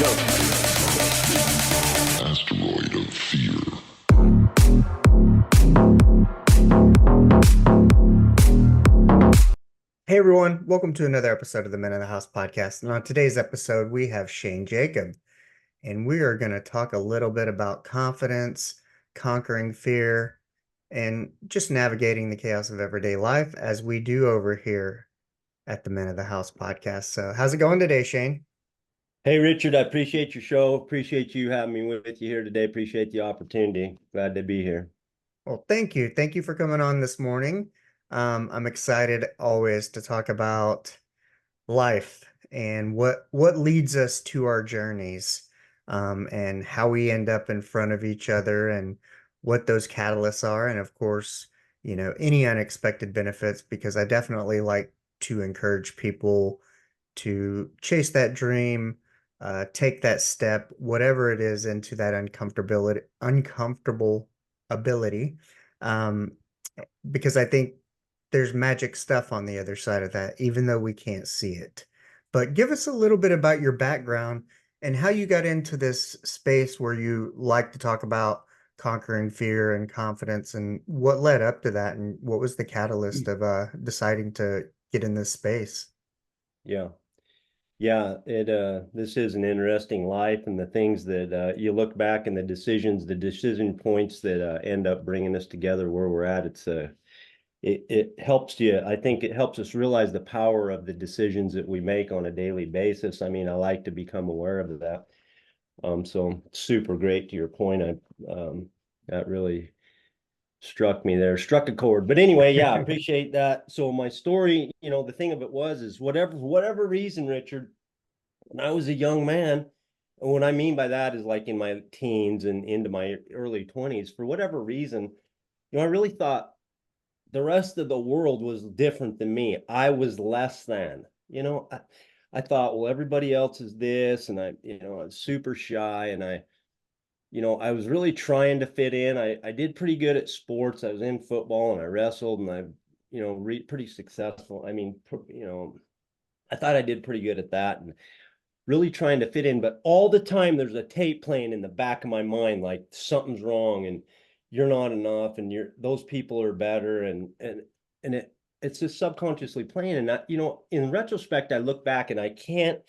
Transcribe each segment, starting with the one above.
Asteroid of fear. Hey everyone, welcome to another episode of the Men in the House podcast. And on today's episode, we have Shane Jacob, and we are going to talk a little bit about confidence, conquering fear, and just navigating the chaos of everyday life as we do over here at the Men of the House podcast. So, how's it going today, Shane? Hey, Richard, I appreciate your show. Appreciate you having me with you here today. Appreciate the opportunity. Glad to be here. Well, thank you. Thank you for coming on this morning. I'm excited always to talk about life and what leads us to our journeys, and how we end up in front of each other and what those catalysts are, and of course, any unexpected benefits, because I definitely like to encourage people to chase that dream, take that step, whatever it is, into that uncomfortable ability, um, because I think there's magic stuff on the other side of that, even though we can't see it. But give us a little bit about your background and how you got into this space where you like to talk about conquering fear and confidence, and what led up to that, and what was the catalyst of deciding to get in this space. Yeah. Yeah, this is an interesting life, and the things that you look back and the decision points that end up bringing us together where we're at. It helps you. I think it helps us realize the power of the decisions that we make on a daily basis. I mean, I like to become aware of that. So super great to your point. That really struck me there, struck a chord. But anyway, yeah, I appreciate that. So my story, the thing of it is whatever reason, Richard, when I was a young man, and what I mean by that is like in my teens and into my early 20s, for whatever reason, I really thought the rest of the world was different than me. I was less than, I thought, well, everybody else is this, and I was super shy, and I was really trying to fit in. I did pretty good at sports. I was in football and I wrestled, and pretty successful. I mean, I thought I did pretty good at that, and really trying to fit in. But all the time there's a tape playing in the back of my mind, like something's wrong and you're not enough and those people are better. And it's just subconsciously playing. And in retrospect, I look back and I can't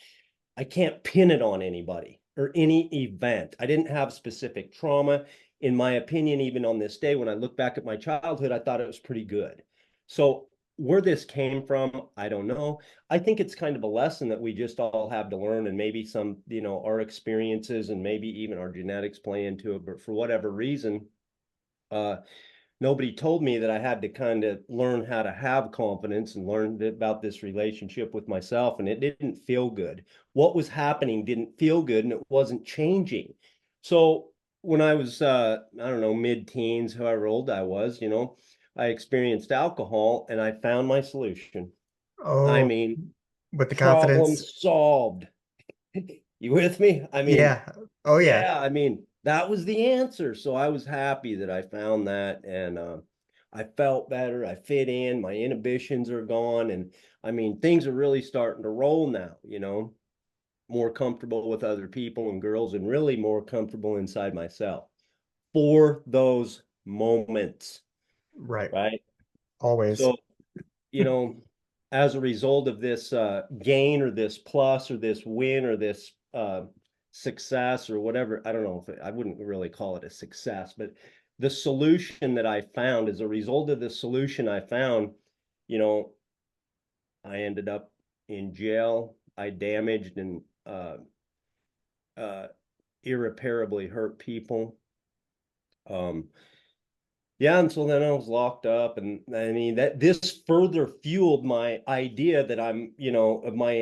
pin it on anybody or any event. I didn't have specific trauma. In my opinion, even on this day, when I look back at my childhood, I thought it was pretty good. So where this came from, I don't know. I think it's kind of a lesson that we just all have to learn, and maybe some, our experiences and maybe even our genetics play into it. But for whatever reason, uh, nobody told me that I had to kind of learn how to have confidence and learn about this relationship with myself. And it didn't feel good. What was happening didn't feel good, and it wasn't changing. So when I was, I don't know, mid-teens, however old I was, I experienced alcohol and I found my solution. I Oh, mean, with the problem confidence. solved. You with me? I mean, Yeah. Oh yeah. yeah, I mean, that was the answer. So I was happy that I found that, and I felt better. I fit in. My inhibitions are gone. And I mean, things are really starting to roll now, more comfortable with other people and girls, and really more comfortable inside myself for those moments, Right. right? Always. So, you know, as a result of this gain or this plus or this win or this success or whatever, I don't know if I wouldn't really call it a success, but the solution that I found, as a result of the solution I found, you know, I ended up in jail. I damaged and uh, irreparably hurt people. Um, Yeah, and so then I was locked up, and I mean that this further fueled my idea that of my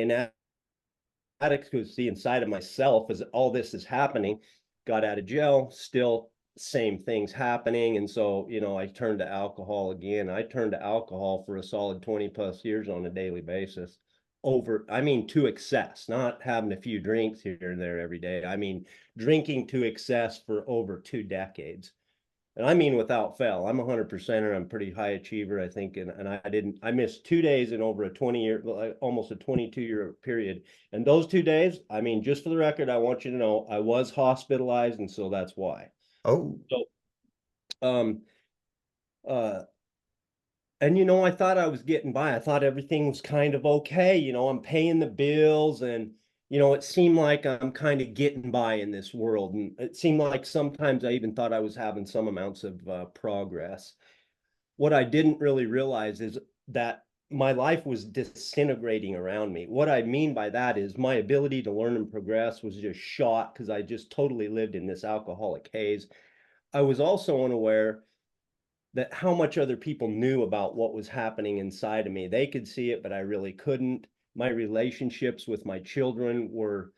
inadequacy inside of myself as all this is happening. Got out of jail, still same things happening, and so I turned to alcohol again. I turned to alcohol for a solid 20 plus years on a daily basis. I mean, to excess, not having a few drinks here and there every day. I mean, drinking to excess for over 2 decades. And I mean without fail. I'm 100%er. I'm pretty high achiever, I think, and I missed 2 days in over a 20-year, like almost a 22-year period. And those 2 days, I mean, just for the record, I want you to know I was hospitalized, and so that's why. Oh, So, um, uh, and I thought I was getting by. I thought everything was kind of okay. I'm paying the bills, and it seemed like I'm kind of getting by in this world. And it seemed like sometimes I even thought I was having some amounts of progress. What I didn't really realize is that my life was disintegrating around me. What I mean by that is my ability to learn and progress was just shot because I just totally lived in this alcoholic haze. I was also unaware that how much other people knew about what was happening inside of me. They could see it, but I really couldn't. My relationships with my children were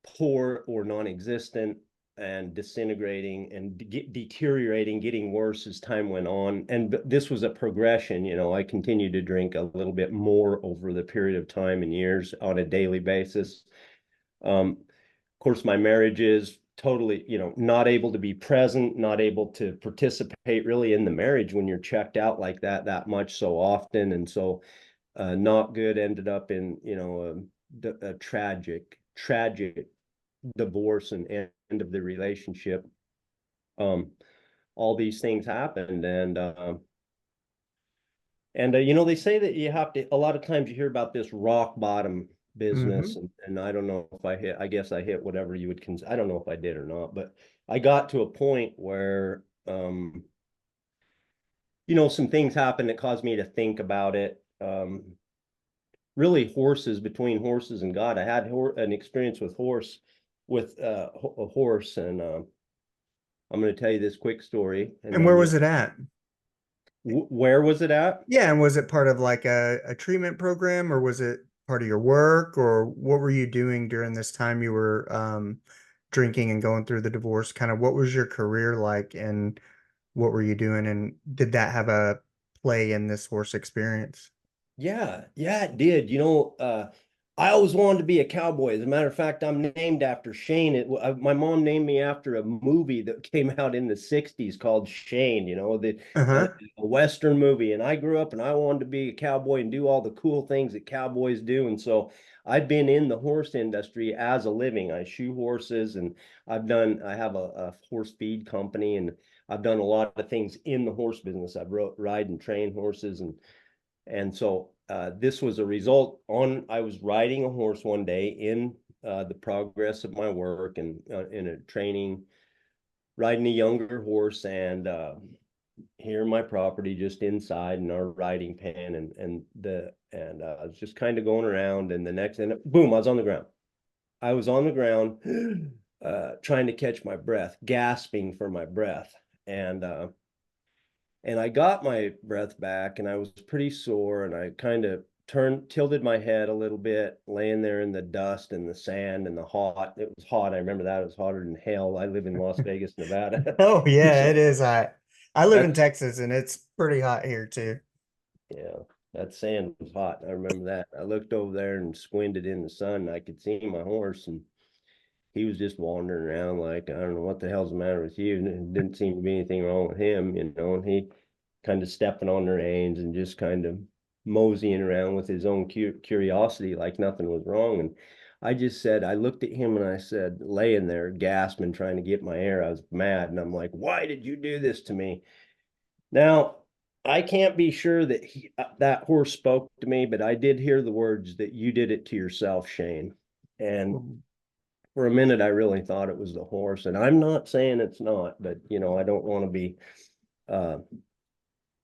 poor or non-existent and disintegrating and deteriorating, getting worse as time went on. And this was a progression. I continued to drink a little bit more over the period of time and years on a daily basis. Of course, my marriage is totally, not able to be present, not able to participate really in the marriage when you're checked out like that much so often. And so not good, ended up in, a tragic divorce and end of the relationship. All these things happened, and they say that you have to, a lot of times you hear about this rock bottom business, mm-hmm. and I don't know if I guess I hit whatever you would consider. I don't know if I did or not, but I got to a point where, some things happened that caused me to think about it. Really between horses and God. I had an experience with a horse, and I'm going to tell you this quick story, and And then where was it at? where was it at? Yeah, and was it part of like a treatment program, or was it part of your work, or what were you doing during this time you were drinking and going through the divorce? Kind of what was your career like, and what were you doing, and did that have a play in this horse experience? Yeah, it did. I always wanted to be a cowboy. As a matter of fact, I'm named after Shane. My mom named me after a movie that came out in the 60s called Shane, Uh-huh. a Western movie. And I grew up and I wanted to be a cowboy and do all the cool things that cowboys do. And so I've been in the horse industry as a living. I shoe horses, and I have a horse feed company, and I've done a lot of things in the horse business. I've ride and train horses, and so this was a result I was riding a horse one day in the progress of my work, and in a training, riding a younger horse, and here in my property, just inside in our riding pen, and I was just kind of going around, and boom, I was on the ground. I was on the ground, trying to catch my breath, gasping for my breath, and I got my breath back, and I was pretty sore, and I kind of tilted my head a little bit, laying there in the dust and the sand and the hot. It was hot. I remember that. It was hotter than hell. I live in Las Vegas, Nevada. Oh yeah, So it is hot. I live in that's, Texas and it's pretty hot here too. yeah, that sand was hot. I remember that. I looked over there and squinted in the sun, and I could see my horse, and he was just wandering around like, I don't know what the hell's the matter with you. And it didn't seem to be anything wrong with him, and he kind of stepping on the reins and just kind of moseying around with his own curiosity like nothing was wrong. And I looked at him and I said, laying there gasping, trying to get my air. I was mad. And I'm like, why did you do this to me? Now, I can't be sure that that horse spoke to me, but I did hear the words that you did it to yourself, Shane. And for a minute, I really thought it was the horse. And I'm not saying it's not, but I don't want to be uh,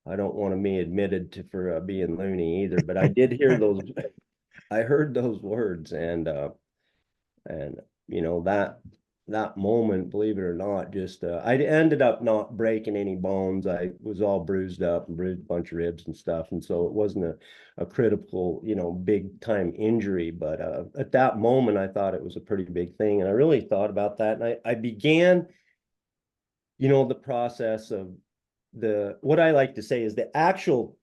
I don't want to be admitted to for being loony either, but I did hear those. I heard those words, and that moment, believe it or not, just I ended up not breaking any bones. I was all bruised up and bruised a bunch of ribs and stuff, and so it wasn't a critical, big time injury. But at that moment, I thought it was a pretty big thing, and I really thought about that, and I began, the process of what I like to say is the actual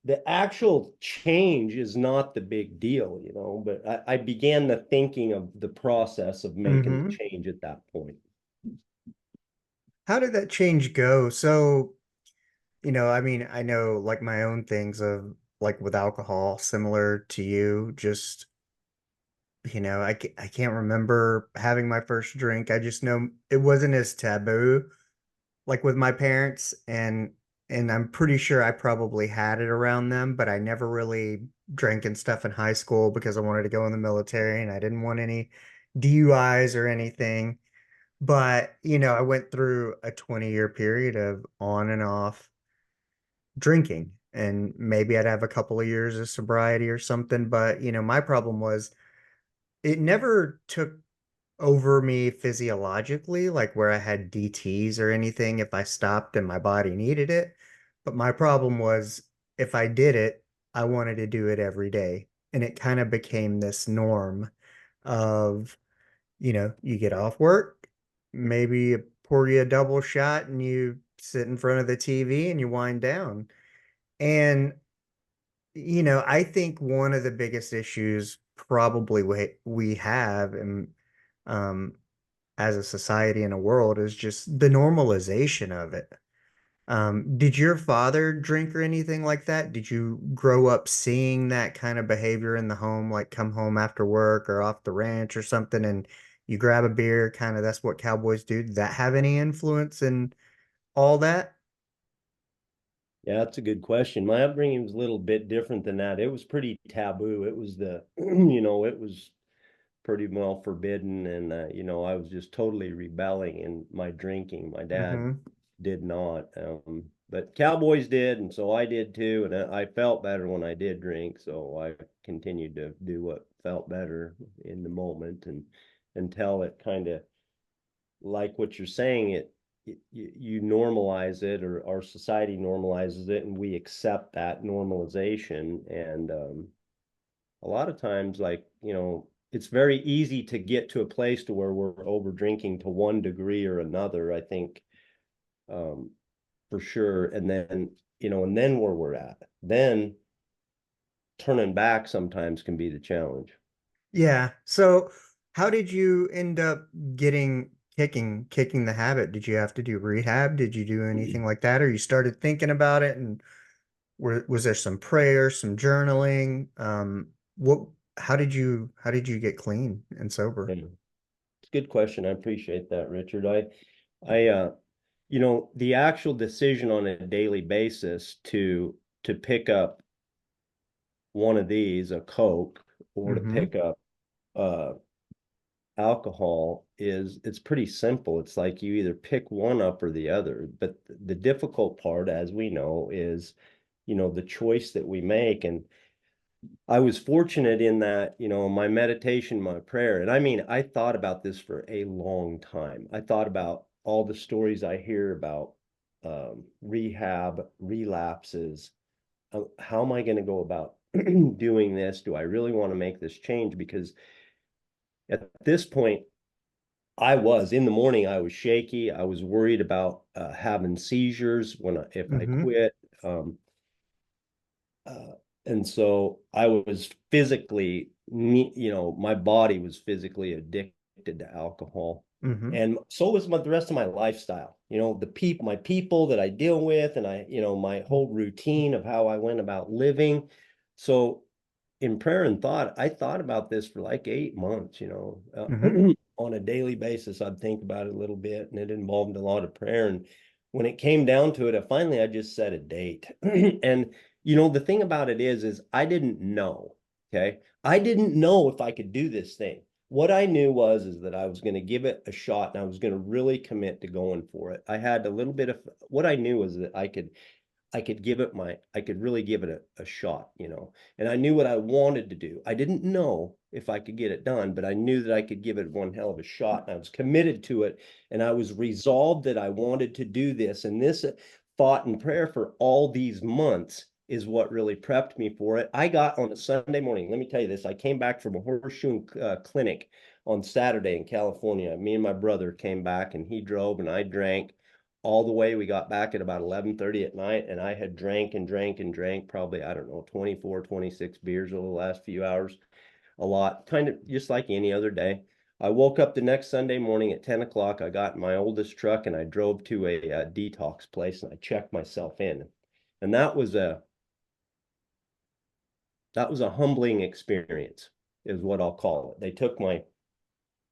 change is not the big deal, but I began the thinking of the process of making the Mm-hmm. change at that point. how did that change go? So, I mean, I know like my own things of like with alcohol, similar to you, just, I can't remember having my first drink. I just know it wasn't as taboo like with my parents, and I'm pretty sure I probably had it around them, but I never really drank and stuff in high school because I wanted to go in the military and I didn't want any DUIs or anything. But, I went through a 20-year period of on and off drinking, and maybe I'd have a couple of years of sobriety or something. But, my problem was it never took over me physiologically, like where I had DTs or anything if I stopped and my body needed it. But my problem was if I did it, I wanted to do it every day. And it kind of became this norm of, you get off work, maybe you pour you a double shot and you sit in front of the TV and you wind down. And, I think one of the biggest issues probably we have, and um, as a society and a world, is just the normalization of it. Did your father drink or anything like that? Did you grow up seeing that kind of behavior in the home, like come home after work or off the ranch or something, and you grab a beer, kind of that's what cowboys do? Did that have any influence in all that? Yeah, that's a good question. My upbringing was a little bit different than that. It was pretty taboo. It was it was pretty well forbidden. And, I was just totally rebelling in my drinking. My dad Mm-hmm. did not. But cowboys did. And so I did too. And I felt better when I did drink. So I continued to do what felt better in the moment and until it kind of, like what you're saying, you normalize it, or our society normalizes it, and we accept that normalization. And a lot of times, like, it's very easy to get to a place to where we're over drinking to one degree or another, I think, um, for sure. And then where we're at, then turning back sometimes can be the challenge. Yeah. So how did you end up getting kicking the habit? Did you have to do rehab? Did you do anything like that? Or you started thinking about it, and was there some prayer, some journaling? What how did you get clean and sober? And it's a good question. I appreciate that, Richard. The actual decision on a daily basis to pick up one of these, a Coke, or to Mm-hmm. pick up uh alcohol, it's pretty simple. It's like you either pick one up or the other. But the difficult part, as we know, is the choice that we make. And I was fortunate in that, my meditation, my prayer, and I mean, I thought about this for a long time. I thought about all the stories I hear about rehab, relapses. How am I going to go about doing this? Do I really want to make this change? Because at this point, I was in the morning, I was shaky. I was worried about having seizures if I Mm-hmm. quit. Um, Uh, and so I was physically, my body was physically addicted to alcohol. Mm-hmm. And so was the rest of my lifestyle. My people that I deal with, and my whole routine of how I went about living. So in prayer and thought, I thought about this for like 8 months, Mm-hmm. on a daily basis. I'd think about it a little bit, and it involved a lot of prayer. And when it came down to it, I just set a date. And the thing about it is I didn't know. Okay. I didn't know if I could do this thing. What I knew is that I was going to give it a shot, and I was going to really commit to going for it. I had a little bit of what I knew was that I could really give it a shot, and I knew what I wanted to do. I didn't know if I could get it done, but I knew that I could give it one hell of a shot, and I was committed to it, and I was resolved that I wanted to do this. And this thought and prayer for all these months is what really prepped me for it. I got on a Sunday morning. Let me tell you this. I came back from a horseshoe clinic on Saturday in California. Me and my brother came back, and he drove and I drank all the way. We got back at about 11:30 at night, and I had drank and drank and drank probably, I don't know, 24, 26 beers over the last few hours. A lot, kind of just like any other day. I woke up the next Sunday morning at 10 o'clock. I got in my oldest truck and I drove to a detox place and I checked myself in. And that was a humbling experience, is what I'll call it. They took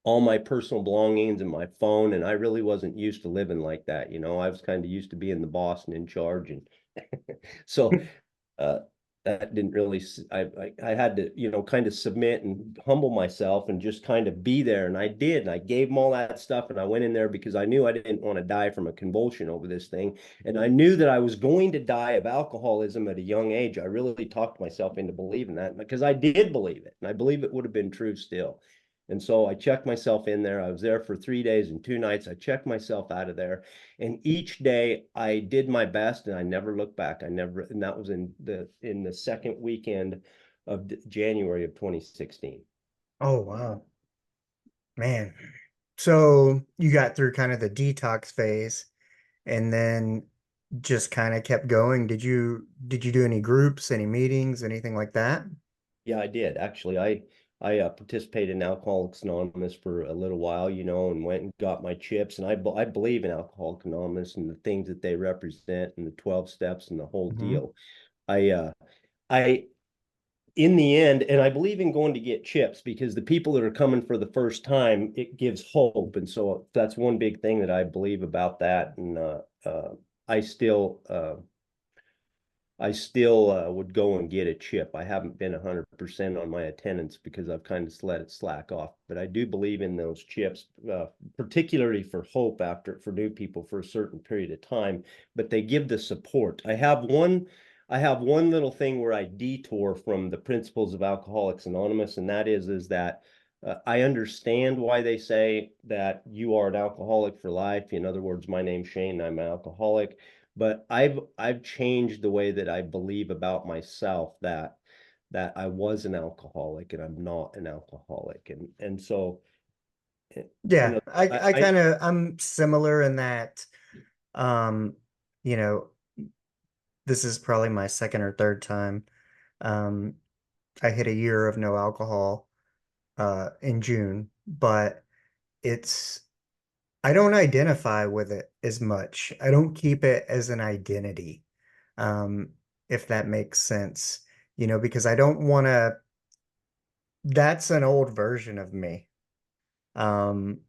all my personal belongings and my phone, and I really wasn't used to living like that. I was kind of used to being the boss and in charge. And so uh, that didn't really, I had to, kind of submit and humble myself and just kind of be there. And I did. And I gave them all that stuff. And I went in there because I knew I didn't want to die from a convulsion over this thing. And I knew that I was going to die of alcoholism at a young age. I really talked myself into believing that because I did believe it. And I believe it would have been true still. And so I checked myself in there. I was there for 3 days and 2 nights. I checked myself out of there. And each day I did my best and I never looked back. And that was in the second weekend of January of 2016. Oh, wow. Man. So you got through kind of the detox phase and then just kind of kept going. Did you do any groups, any meetings, anything like that? Yeah, I did. Actually, I participated in Alcoholics Anonymous for a little while, and went and got my chips. And I believe in Alcoholics Anonymous and the things that they represent and the 12 steps and the whole Hmm. deal. I I in the end, and I believe in going to get chips because the people that are coming for the first time, it gives hope. And so that's one big thing that I believe about that. And I still would go and get a chip. I haven't been 100% on my attendance because I've kind of let it slack off. But I do believe in those chips, particularly for hope for new people for a certain period of time. But they give the support. I have one little thing where I detour from the principles of Alcoholics Anonymous, and that is that I understand why they say that you are an alcoholic for life. In other words, my name's Shane, I'm an alcoholic, but I've changed the way that I believe about myself, that I was an alcoholic and I'm not an alcoholic. And so eh, you Yeah, know I I kind of I'm similar in that um, you know, this is probably my second or third time. Um, I hit a year of no alcohol in June, but it's I don't identify with it as much. I don't keep it as an identity. Um, if that makes sense, because I don't want to, that's an old version of me. Um,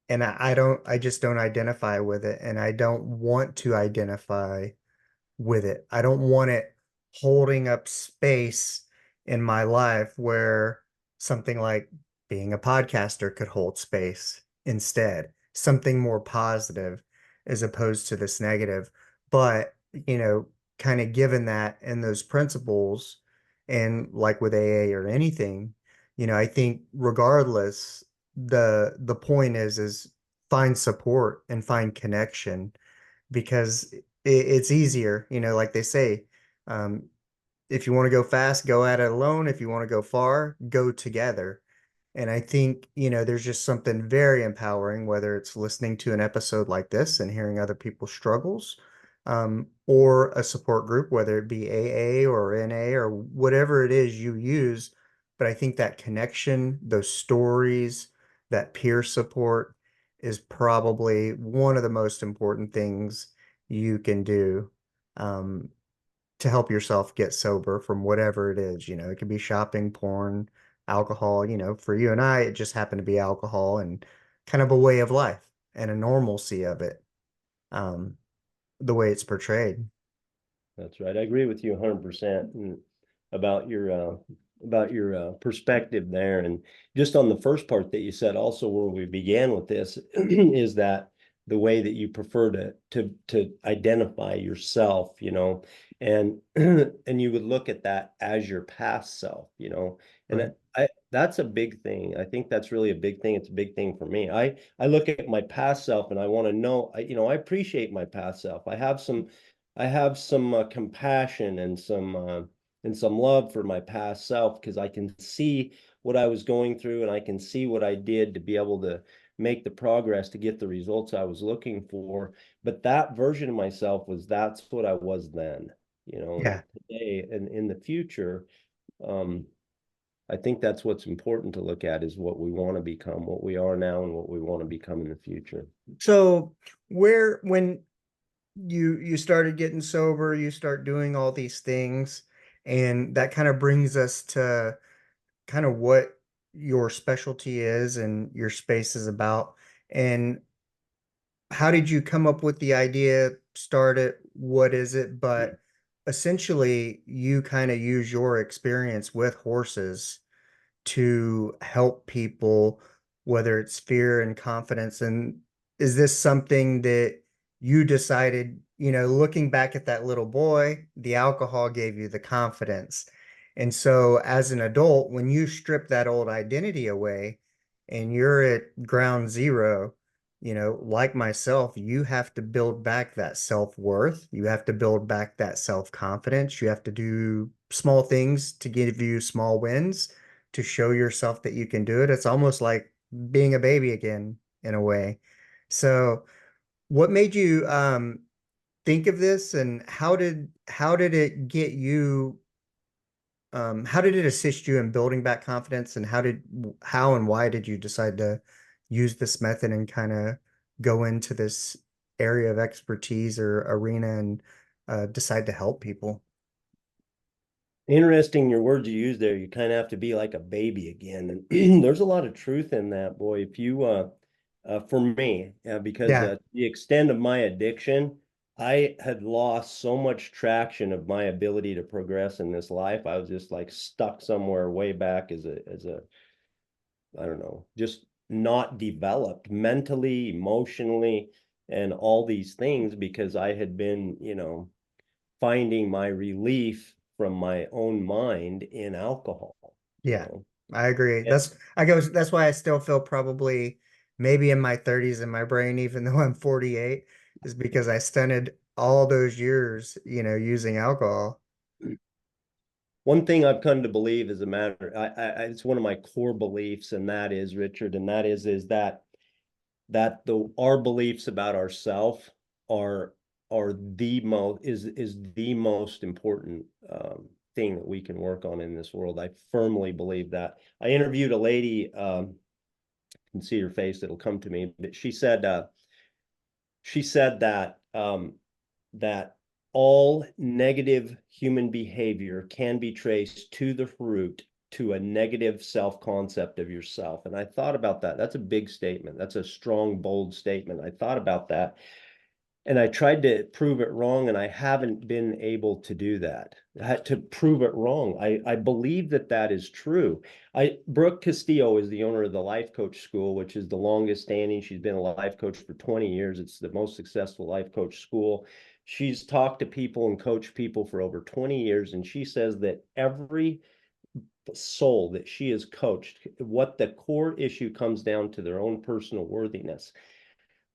and I just don't identify with it, and I don't want to identify with it. I don't want it holding up space in my life where something like being a podcaster could hold space instead, something more positive as opposed to this negative. But, kind of given that and those principles, and like with AA or anything, I think regardless, the point is find support and find connection because it's easier, like they say, um, if you want to go fast, go at it alone. If you want to go far, go together. And I think, there's just something very empowering, whether it's listening to an episode like this and hearing other people's struggles, or a support group, whether it be AA or NA or whatever it is you use. But I think that connection, those stories, that peer support is probably one of the most important things you can do. Um, to help yourself get sober from whatever it is. It could be shopping, porn, alcohol. For you and I, it just happened to be alcohol and kind of a way of life and a normalcy of it, um, the way it's portrayed. That's right. I agree with you 100% about your perspective there. And just on the first part that you said, also where we began with this, is that the way that you prefer to identify yourself, and and you would look at that as your past self, and Right. that's a big thing. I think that's really a big thing. It's a big thing for me. I look at my past self and I want to know, I appreciate my past self. I have some compassion and some love for my past self because I can see what I was going through and I can see what I did to be able to make the progress to get the results I was looking for. But that version of myself that's what I was then, and Yeah. today and in the future, um, I think that's what's important to look at, is what we want to become, what we are now, and what we want to become in the future. So when you started getting sober, you start doing all these things, and that kind of brings us to kind of what your specialty is and your space is about. And how did you come up with the idea, start it, what is it? But essentially, you kind of use your experience with horses to help people, whether it's fear and confidence. And is this something that you decided, looking back at that little boy, the alcohol gave you the confidence. And so as an adult, when you strip that old identity away and you're at ground zero, like myself, you have to build back that self-worth. You have to build back that self-confidence. You have to do small things to give you small wins to show yourself that you can do it. It's almost like being a baby again in a way. So, what made you think of this, and how did it get you? How did it assist you in building back confidence, and how and why did you decide to use this method and kind of go into this area of expertise or arena and decide to help people? Interesting, your words you use there. You kind of have to be like a baby again, and there's a lot of truth in that, boy. If you, for me, because Yeah, the extent of my addiction, I had lost so much traction of my ability to progress in this life. I was just like stuck somewhere way back as a, I don't know, just not developed mentally, emotionally, and all these things, because I had been, finding my relief from my own mind in alcohol, you yeah, know. I agree. Yeah. That's why I still feel probably maybe in my 30s in my brain, even though I'm 48, is because I stunted all those years, using alcohol. One thing I've come to believe is a matter, it's one of my core beliefs, and that is, Richard, and that is that our beliefs about ourselves are the most important thing that we can work on in this world. I firmly believe that. I interviewed a lady, can see her face, it'll come to me, but she said that all negative human behavior can be traced to the root to a negative self-concept of yourself. And I thought about that. That's a big statement. That's a strong, bold statement. I thought about that. And I tried to prove it wrong, and I haven't been able to do that. I had to prove it wrong. I believe that that is true. Brooke Castillo is the owner of the Life Coach School, which is the longest standing. She's been a life coach for 20 years. It's the most successful life coach school. She's talked to people and coached people for over 20 years, and she says that every soul that she has coached, what the core issue comes down to their own personal worthiness.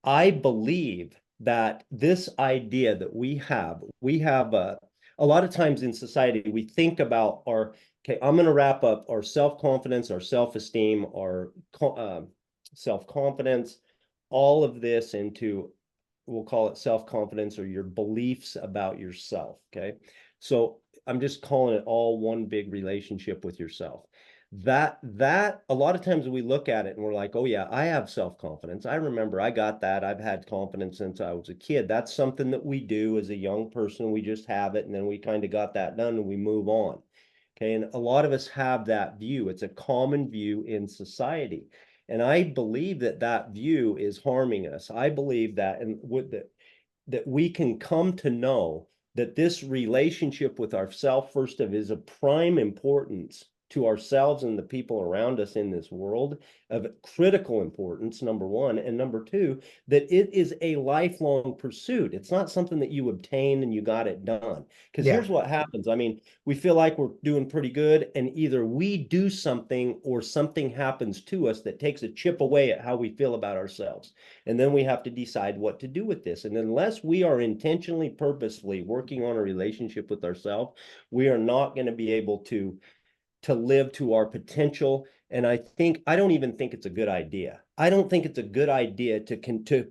I believe that this idea that we have a lot of times in society, we think about okay, I'm going to wrap up our self-confidence, our self-esteem, our self-confidence, all of this into, we'll call it self-confidence, or your beliefs about yourself. Okay. So I'm just calling it all one big relationship with yourself. That a lot of times we look at it and we're like, oh yeah, I have self-confidence. I remember I got that. I've had confidence since I was a kid. That's something that we do as a young person. We just have it, and then we kind of got that done and we move on. Okay. And a lot of us have that view. It's a common view in society. And I believe that that view is harming us. I believe that, and with that we can come to know that this relationship with ourself, first of, is of prime importance to ourselves and the people around us in this world, of critical importance, number one, and number two, that it is a lifelong pursuit. It's not something that you obtain and you got it done. Because Yeah, here's what happens. I mean, we feel like we're doing pretty good, and either we do something or something happens to us that takes a chip away at how we feel about ourselves. And then we have to decide what to do with this. And unless we are intentionally, purposefully working on a relationship with ourselves, we are not going to be able to live to our potential. And I don't even think it's a good idea. I don't think it's a good idea to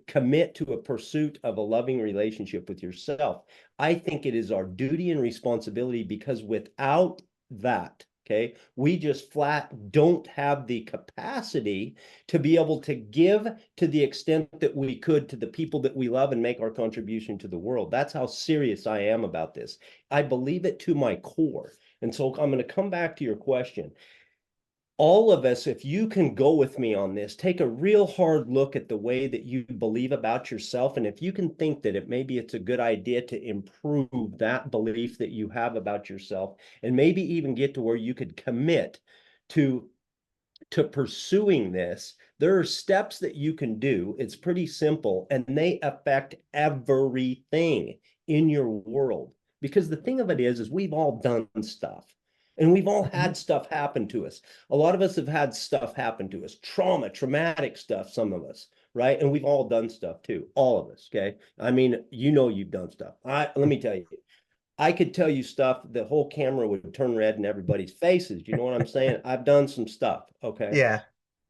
commit to a pursuit of a loving relationship with yourself. I think it is our duty and responsibility, because without that, Okay. We just flat don't have the capacity to be able to give to the extent that we could to the people that we love and make our contribution to the world. That's how serious I am about this. I believe it to my core. And so I'm going to come back to your question. All of us, if you can go with me on this, take a real hard look at the way that you believe about yourself. And if you can think that maybe it's a good idea to improve that belief that you have about yourself, and maybe even get to where you could commit to pursuing this, there are steps that you can do. It's pretty simple, and they affect everything in your world. Because the thing of it is we've all done stuff. And we've all had stuff happen to us. A lot of us have had stuff happen to us, traumatic stuff, some of us, right? And we've all done stuff too, all of us, okay? I mean, you've done stuff. Let me tell you, I could tell you stuff, the whole camera would turn red in everybody's faces. You know what I'm saying? I've done some stuff, okay? Yeah.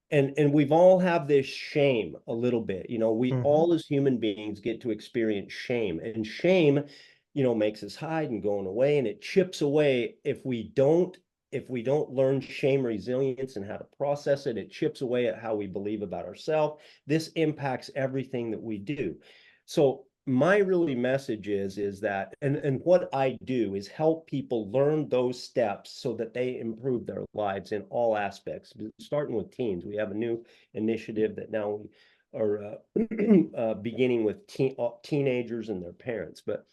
And we've all have this shame a little bit. We Hmm. all as human beings get to experience shame. And shame, makes us hide and going away, and it chips away if we don't learn shame resilience and how to process it. It chips away at how we believe about ourselves. This impacts everything that we do. So my really message is that, and what I do is help people learn those steps so that they improve their lives in all aspects, starting with teens. We have a new initiative that now we are beginning with teenagers and their parents. But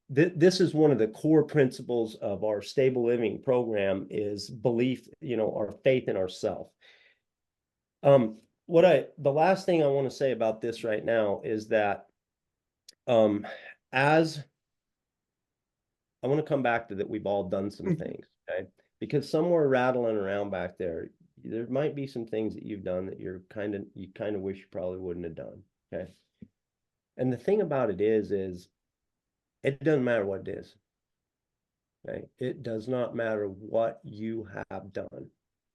this is one of the core principles of our stable living program is belief, our faith in ourself. The last thing I want to say about this right now is that as I want to come back to that, we've all done some things, okay? Because somewhere rattling around back there might be some things that you've done that you kind of wish you probably wouldn't have done, okay? And the thing about it is it doesn't matter what it is, okay? It does not matter what you have done.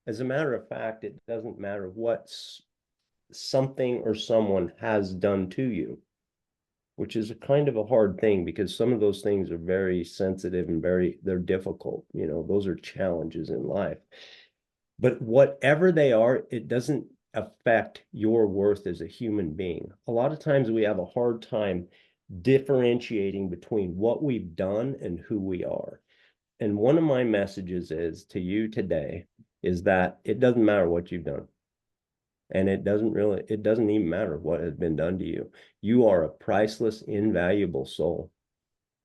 As a matter of fact, it doesn't matter what something or someone has done to you, which is a kind of a hard thing because some of those things are very sensitive and they're difficult. Those are challenges in life. But whatever they are, it doesn't affect your worth as a human being. A lot of times we have a hard time differentiating between what we've done and who we are. And one of my messages is to you today is that it doesn't matter what you've done. And it doesn't even matter what has been done to you. You are a priceless, invaluable soul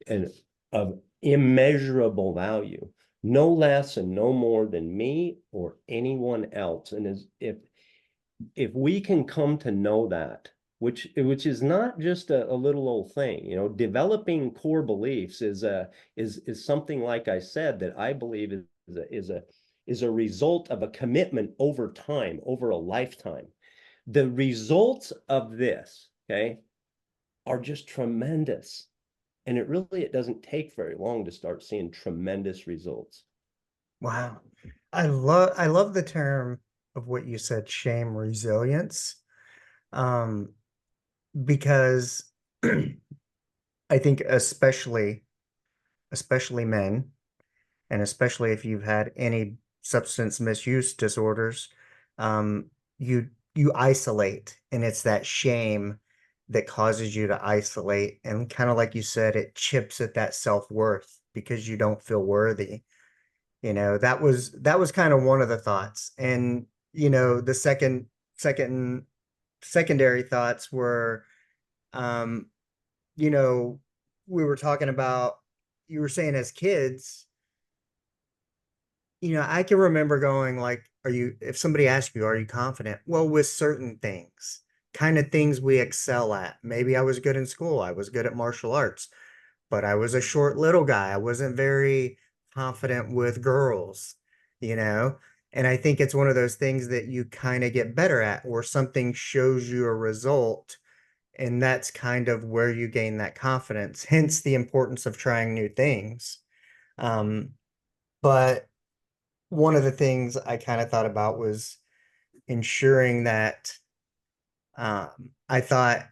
and of immeasurable value, no less and no more than me or anyone else. And if we can come to know that, which is not just a little old thing, developing core beliefs is something, like I said, that I believe is a result of a commitment over time, over a lifetime. The results of this, okay, are just tremendous. And it doesn't take very long to start seeing tremendous results. Wow. I love the term of what you said, shame resilience. Um, because I think especially men, and especially if you've had any substance misuse disorders, um, you isolate, and it's that shame that causes you to isolate. And kind of like you said, it chips at that self-worth because you don't feel worthy. That was kind of one of the thoughts. And the second secondary thoughts were, um, you know, we were talking about, you were saying as kids, I can remember going like, if somebody asks you, are you confident? Well, with certain things, kind of things we excel at. Maybe I was good in school. I was good at martial arts, but I was a short little guy. I wasn't very confident with girls, you know? And I think it's one of those things that you kind of get better at, or something shows you a result, and that's kind of where you gain that confidence, hence the importance of trying new things. But one of the things I kind of thought about was ensuring that, I thought,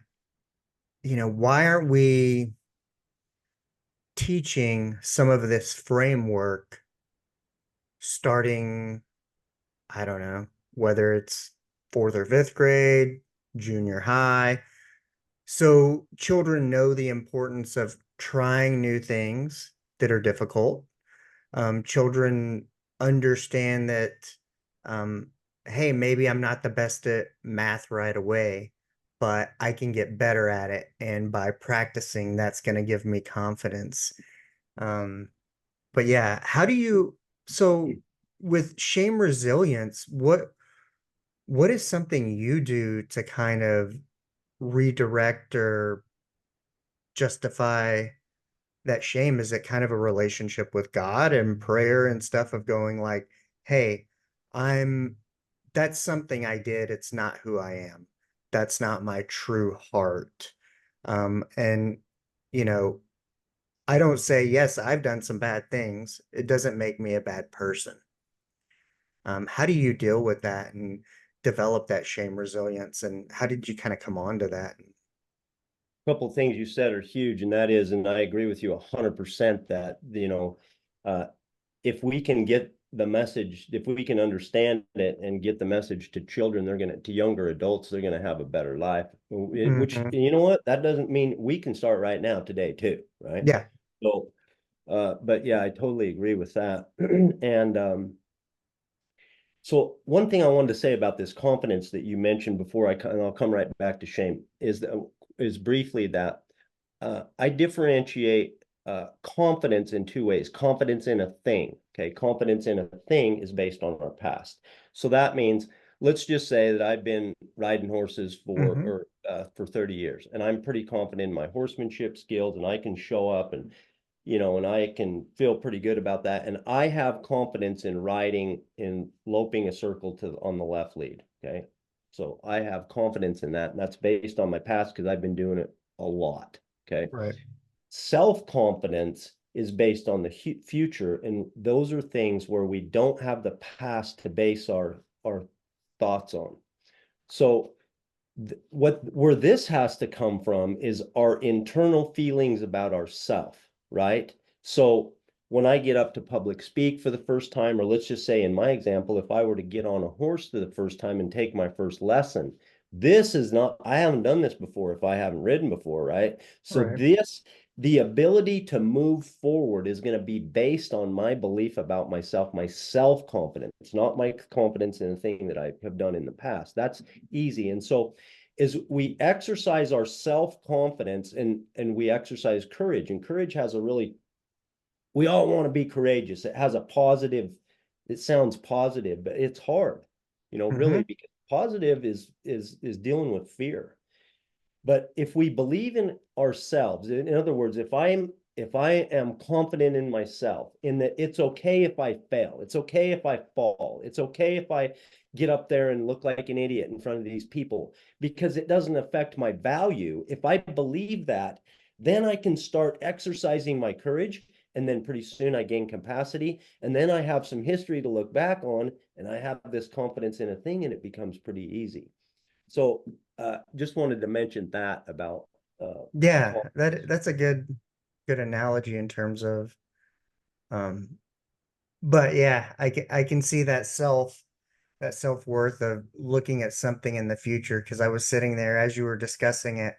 why aren't we teaching some of this framework starting, I don't know, whether it's fourth or fifth grade, junior high. So children know the importance of trying new things that are difficult. Children understand that, um, hey, maybe I'm not the best at math right away, but I can get better at it. And by practicing, that's going to give me confidence. Um, but yeah, how do you, so with shame resilience, what is something you do to kind of redirect or justify that shame? Is it kind of a relationship with God and prayer and stuff of going like, hey, I'm that's something I did. It's not who I am. That's not my true heart. And you know, I don't say, yes, I've done some bad things. It doesn't make me a bad person. How do you deal with that and develop that shame resilience? And how did you kind of come on to that? Couple of things you said are huge, and that is, and I agree with you 100% that, uh, if we can get the message, if we can understand it and get the message to children, to younger adults, they're gonna have a better life. Which, Mhm. you know what, that doesn't mean we can start right now today too, right? Yeah. So, but yeah, I totally agree with that. And so one thing I wanted to say about this confidence that you mentioned before and I'll come right back to shame, is briefly that I differentiate confidence in two ways. Confidence in a thing. Okay. Confidence in a thing is based on our past. So that means, let's just say that I've been riding horses Hmm. for 30 years, and I'm pretty confident in my horsemanship skills, and I can show up and, and I can feel pretty good about that. And I have confidence in loping a circle on the left lead. Okay. So I have confidence in that. And that's based on my past because I've been doing it a lot. Okay. Right. Self-confidence is based on the future. And those are things where we don't have the past to base our thoughts on. So where this has to come from is our internal feelings about ourself, right? So when I get up to public speak for the first time, or let's just say in my example, if I were to get on a horse for the first time and take my first lesson, this is not, I haven't done this before if I haven't ridden before, right? So Right. the ability to move forward is going to be based on my belief about myself, my self-confidence, not my confidence in the thing that I have done in the past. That's easy. And so is we exercise our self-confidence and we exercise courage. And courage has a really, we all want to be courageous. It has a positive, it sounds positive, but it's hard, really, Hmm. because positive is dealing with fear. But if we believe in ourselves, in other words, if I am confident in myself, in that it's okay if I fail, it's okay if I fall, it's okay if I get up there and look like an idiot in front of these people, because it doesn't affect my value. If I believe that, then I can start exercising my courage. And then pretty soon I gain capacity. And then I have some history to look back on. And I have this confidence in a thing, and it becomes pretty easy. So just wanted to mention that about Yeah, call. that's a good analogy in terms of um but yeah, I can see that self-worth of looking at something in the future because I was sitting there as you were discussing it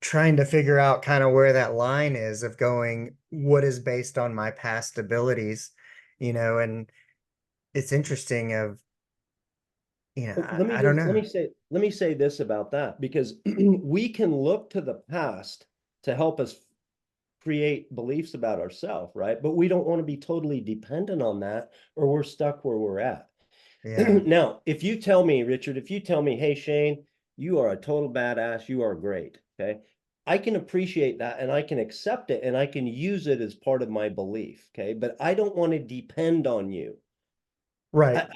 trying to figure out kind of where that line is of going what is based on my past abilities, and it's interesting of, Let me I don't just know. let me say this about that, because we can look to the past to help us create beliefs about ourselves, right? But we don't want to be totally dependent on that, or we're stuck where we're at. Yeah. Now, if you tell me, Richard, if you tell me, hey, Shane, you are a total badass, you are great, okay? I can appreciate that and I can accept it and I can use it as part of my belief, okay? But I don't want to depend on you. Right.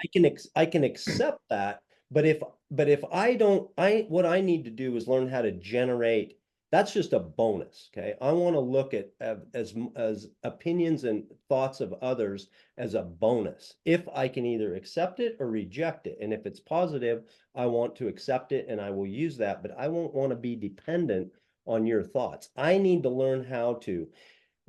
I can accept that, but if I don't, what I need to do is learn how to generate. That's just a bonus, okay? I want to look at as opinions and thoughts of others as a bonus. If I can either accept it or reject it, and if it's positive, I want to accept it and I will use that, but I won't want to be dependent on your thoughts. I need to learn how to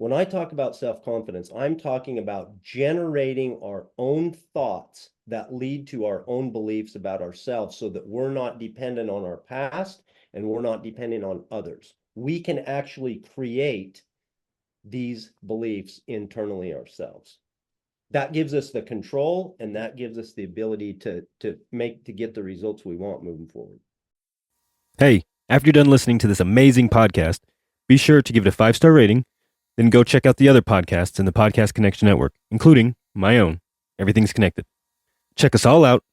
when I talk about self-confidence, I'm talking about generating our own thoughts that lead to our own beliefs about ourselves so that we're not dependent on our past and we're not dependent on others. We can actually create these beliefs internally ourselves. That gives us the control, and that gives us the ability to get the results we want moving forward. Hey, after you're done listening to this amazing podcast, be sure to give it a 5-star rating, then go check out the other podcasts in the Podcast Connection Network, including my own, Everything's Connected. Check us all out.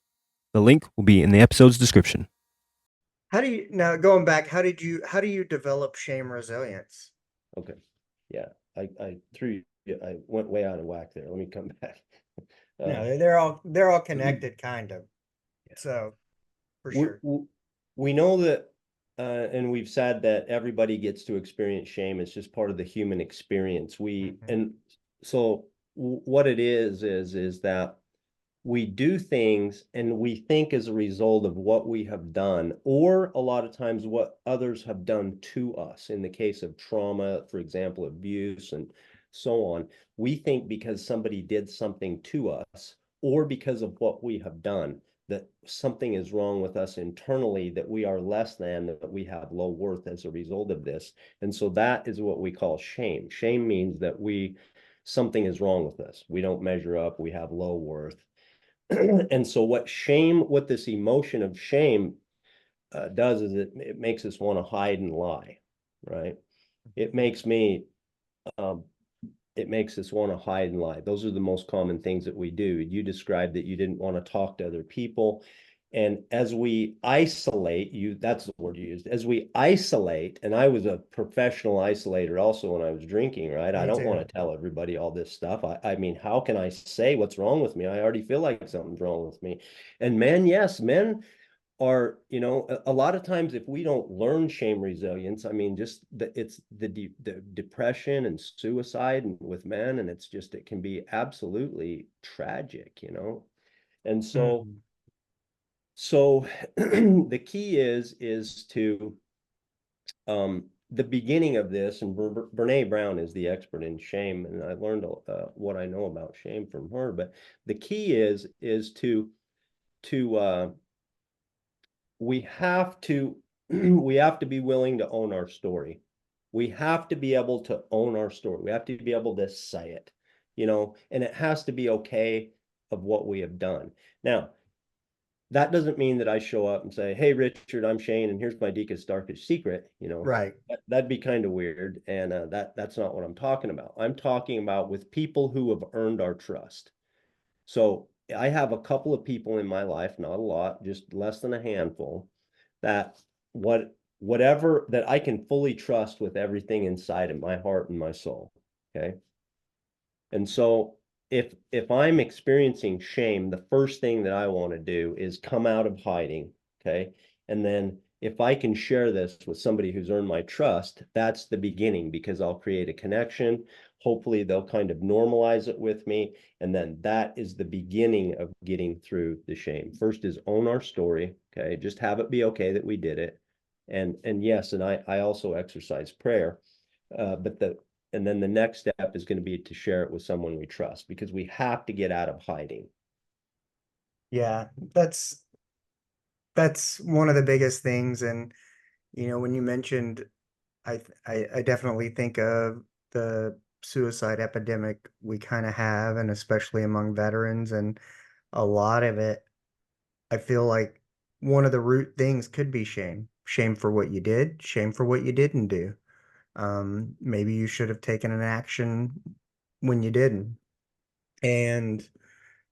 The link will be in the episode's description. Now going back, how do you develop shame resilience? Okay. Yeah. I went way out of whack there. Let me come back. No, they're all connected, kind of. So for sure. We know that, and we've said that everybody gets to experience shame. It's just part of the human experience. And so what it is that we do things and we think as a result of what we have done, or a lot of times what others have done to us. In the case of trauma, for example, abuse and so on, we think because somebody did something to us or because of what we have done, that something is wrong with us internally, that we are less than, that we have low worth as a result of this. And so that is what we call shame. Shame means that something is wrong with us. We don't measure up, we have low worth. And so what this emotion of shame does is it makes us want to hide and lie, right? It makes us want to hide and lie. Those are the most common things that we do. You described that you didn't want to talk to other people. And as we isolate, that's the word you used, as we isolate, and I was a professional isolator also when I was drinking, right? I don't want to tell everybody all this stuff. I mean, how can I say what's wrong with me? I already feel like something's wrong with me. And men, yes, men are, a lot of times if we don't learn shame resilience, I mean, just it's the depression and suicide with men, and it can be absolutely tragic, And so the key is to the beginning of this, and Brene Brown is the expert in shame, and I learned what I know about shame from her. But the key is to we have to we have to be willing to own our story. We have to be able to own our story. We have to be able to say it, and it has to be okay of what we have done. Now, that doesn't mean that I show up and say, "Hey, Richard, I'm Shane, and here's my deepest, darkest secret." Right. That'd be kind of weird, and that's not what I'm talking about. I'm talking about with people who have earned our trust. So I have a couple of people in my life, not a lot, just less than a handful, that whatever that I can fully trust with everything inside of my heart and my soul. Okay. And so if I'm experiencing shame, the first thing that I want to do is come out of hiding. Okay. And then if I can share this with somebody who's earned my trust, that's the beginning, because I'll create a connection. Hopefully they'll kind of normalize it with me. And then that is the beginning of getting through the shame. First is own our story. Okay. Just have it be okay that we did it. And yes, and I also exercise prayer. And then the next step is going to be to share it with someone we trust, because we have to get out of hiding. Yeah, that's one of the biggest things. And when you mentioned, I definitely think of the suicide epidemic we kind of have, and especially among veterans, and a lot of it, I feel like one of the root things could be shame. Shame for what you did, shame for what you didn't do. Maybe you should have taken an action when you didn't. And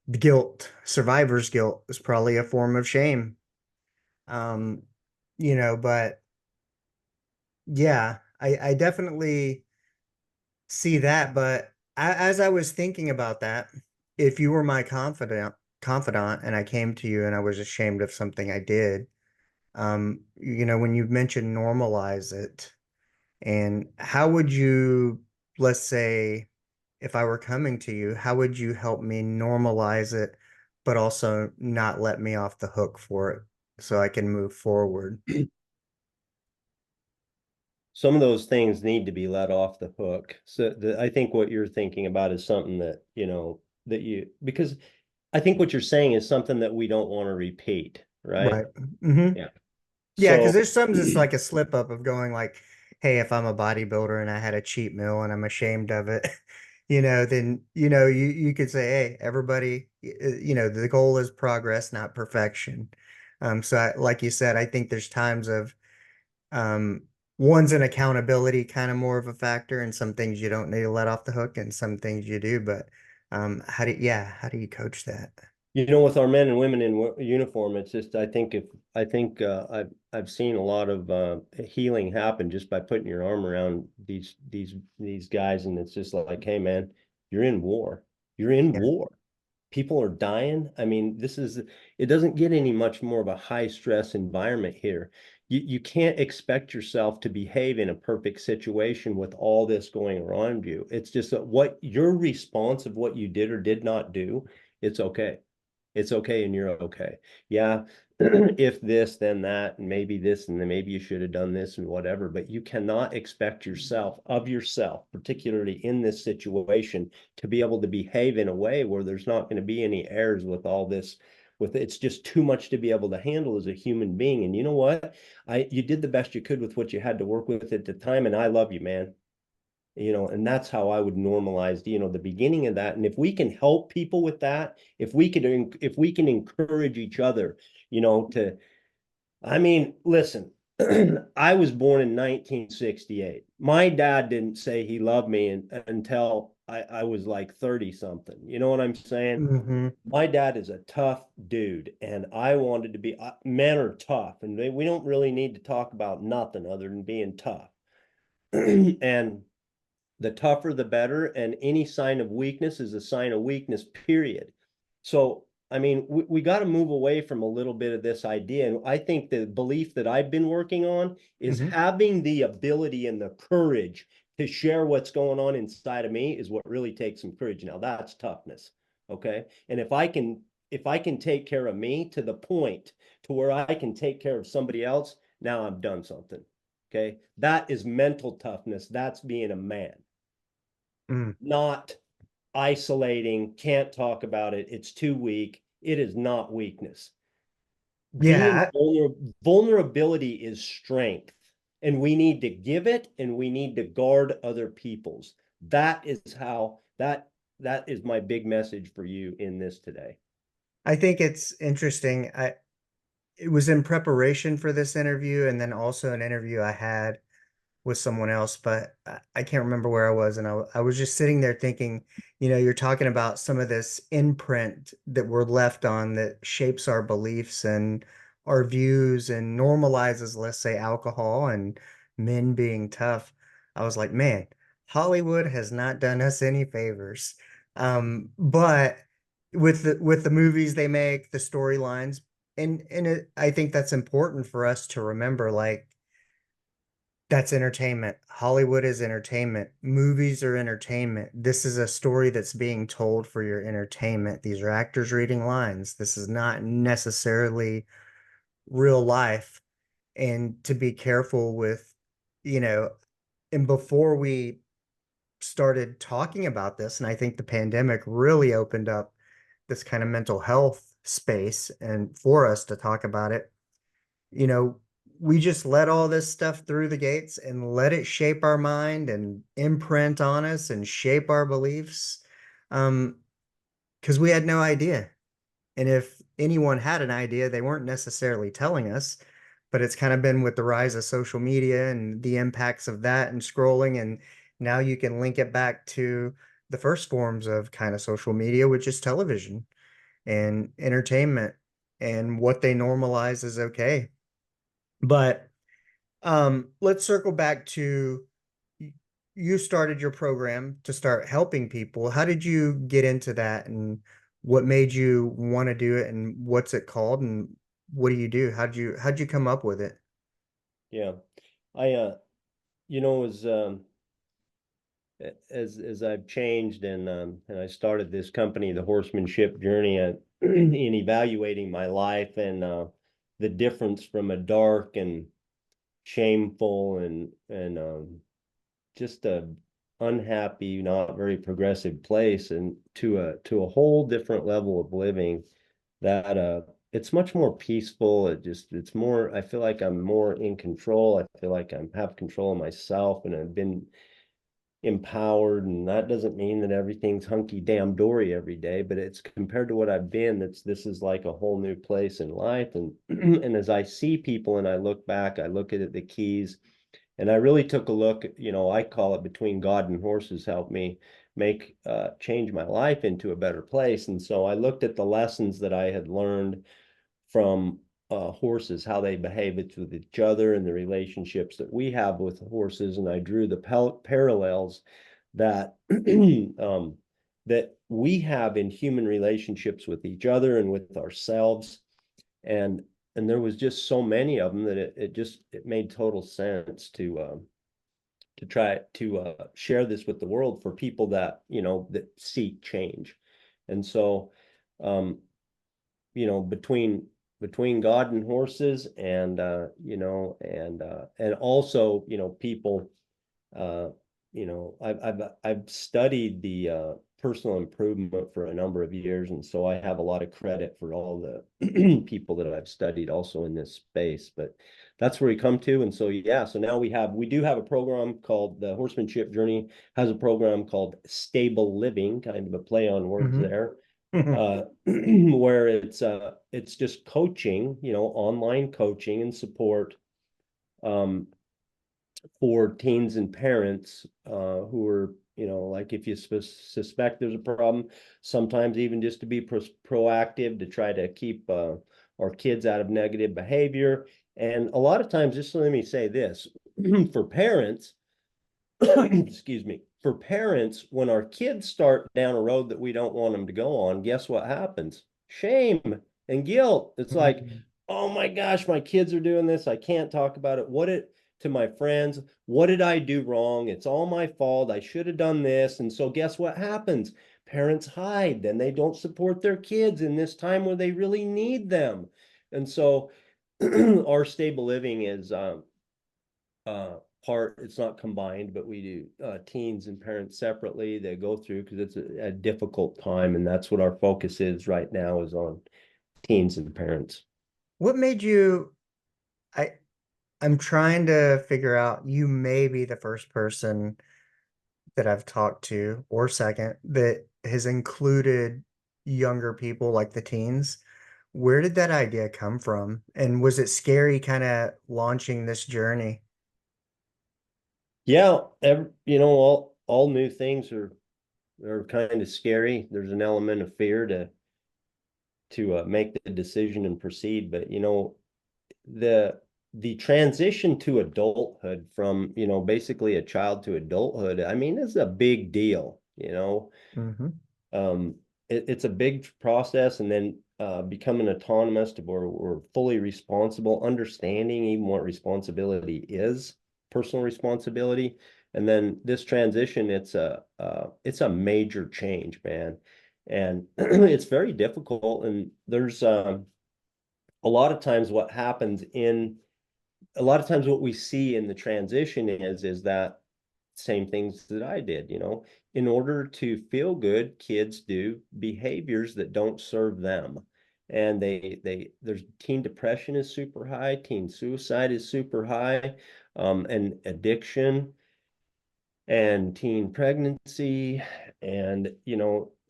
the guilt, survivor's guilt, is probably a form of shame. Um, but yeah, I definitely see that. But as I was thinking about that, if you were my confidant and I came to you and I was ashamed of something I did, when you mentioned normalize it, and how would you, let's say, if I were coming to you, how would you help me normalize it, but also not let me off the hook for it so I can move forward? some of those things need to be let off the hook. So I think what you're thinking about is something that, because I think what you're saying is something that we don't want to repeat, right? Right. Hmm. Yeah. Yeah, because So, there's some just like a slip up of going like, hey, if I'm a bodybuilder and I had a cheat meal and I'm ashamed of it, then you could say, hey, everybody, the goal is progress, not perfection. Like you said, I think there's times of um one's an accountability kind of more of a factor, and some things you don't need to let off the hook, and some things you do. But how do you coach that? with our men and women in uniform, it's just I've seen a lot of healing happen just by putting your arm around these guys, and it's just like, hey man, you're in war. You're in Yeah. war. People are dying. I mean, it doesn't get any much more of a high stress environment here. You can't expect yourself to behave in a perfect situation with all this going around you. It's just that what your response of what you did or did not do, it's okay. It's okay and you're okay. Yeah, if this, then that, and maybe this, and then maybe you should have done this and whatever, but you cannot expect yourself, particularly in this situation, to be able to behave in a way where there's not going to be any errors with all this. With it's just too much to be able to handle as a human being. And you know what? You did the best you could with what you had to work with at the time, and I love you, man. And that's how I would normalize, the beginning of that. And if we can help people with that, if we can encourage each other, to, I mean, listen, I was born in 1968. My dad didn't say he loved me until I was like 30 something. You know what I'm saying? Hmm. My dad is a tough dude, and I wanted to be, men are tough, and we don't really need to talk about nothing other than being tough. And the tougher the better, and any sign of weakness is a sign of weakness, period. So I mean, we got to move away from a little bit of this idea. And I think the belief that I've been working on is Hmm. having the ability and the courage to share what's going on inside of me is what really takes some courage. Now that's toughness. Okay. And if I can take care of me to the point to where I can take care of somebody else, now I've done something. Okay. That is mental toughness. That's being a man, Mm. not isolating, can't talk about it, it's too weak. It is not weakness. Being Yeah, vulnerability is strength, and we need to give it, and we need to guard other people's. That is my big message for you in this today. I think it's interesting. It was in preparation for this interview, and then also an interview I had with someone else, but I can't remember where I was. And I was just sitting there thinking, you're talking about some of this imprint that we're left on that shapes our beliefs and our views and normalizes, let's say, alcohol and men being tough. I was like, man, Hollywood has not done us any favors. But with the movies they make, the storylines, I think that's important for us to remember, like, that's entertainment. Hollywood is entertainment. Movies are entertainment. This is a story that's being told for your entertainment. These are actors reading lines. This is not necessarily real life. And to be careful with, you know, and before we started talking about this, and I think the pandemic really opened up this kind of mental health space and for us to talk about it, you know, we just let all this stuff through the gates and let it shape our mind and imprint on us and shape our beliefs. Because we had no idea. And if anyone had an idea, they weren't necessarily telling us. But it's kind of been with the rise of social media and the impacts of that and scrolling. And now you can link it back to the first forms of kind of social media, which is television and entertainment and what they normalize as okay. But let's circle back to you started your program to start helping people. How did you get into that, and what made you want to do it, and what's it called, and what do you do? How'd you come up with it? Yeah. I as I've changed, and I started this company, the Horsemanship Journey, in evaluating my life and the difference from a dark and shameful and just a unhappy, not very progressive place, and to a whole different level of living that it's much more peaceful. It's more, I feel like I'm more in control. I feel like I have control of myself, and I've been empowered. And that doesn't mean that everything's hunky damn dory every day, but it's compared to what I've been, this is like a whole new place in life. And and as I see people and I look back, I look at the keys, and I really took a look, I call it between God and horses, helped me make change my life into a better place. And so I looked at the lessons that I had learned from horses, how they behave with each other and the relationships that we have with horses. And I drew the parallels that that we have in human relationships with each other and with ourselves. And there was just so many of them that it made total sense to try to share this with the world for people that that seek change. And so between God and horses, and and also people, I've studied the personal improvement for a number of years, and so I have a lot of credit for all the people that I've studied also in this space. But that's where we come to. And so yeah, so now we do have a program called the Horsemanship Journey, has a program called Stable Living, kind of a play on words Mhm. there, where it's just coaching, online coaching and support for teens and parents who are, like if you suspect there's a problem, sometimes even just to be proactive to try to keep our kids out of negative behavior. And a lot of times, just let me say this, for parents, excuse me, for parents, when our kids start down a road that we don't want them to go on, guess what happens? Shame and guilt. It's like, Mhm. oh my gosh, my kids are doing this. I can't talk about it. To my friends, what did I do wrong? It's all my fault. I should have done this. And so guess what happens? Parents hide, then they don't support their kids in this time where they really need them. And so our stable living is it's not combined, but we do teens and parents separately. They go through because it's a difficult time, and that's what our focus is right now, is on teens and parents. What made you, I I'm trying to figure out, you may be the first person that I've talked to, or second, that has included younger people like the teens. Where did that idea come from? And was it scary kind of launching this journey? Yeah, all new things are kind of scary. There's an element of fear to make the decision and proceed. But the the transition to adulthood, from basically a child to adulthood, I mean, it's a big deal. Hmm. um, it's a big process. And then becoming autonomous to where we're fully responsible, understanding even what responsibility is, personal responsibility. And then this transition, it's a major change, man. And it's very difficult. And there's a lot of times what happens in a lot of times what we see in the transition is that same things that I did. In order to feel good, kids do behaviors that don't serve them. And there's teen depression is super high, teen suicide is super high, and addiction and teen pregnancy. And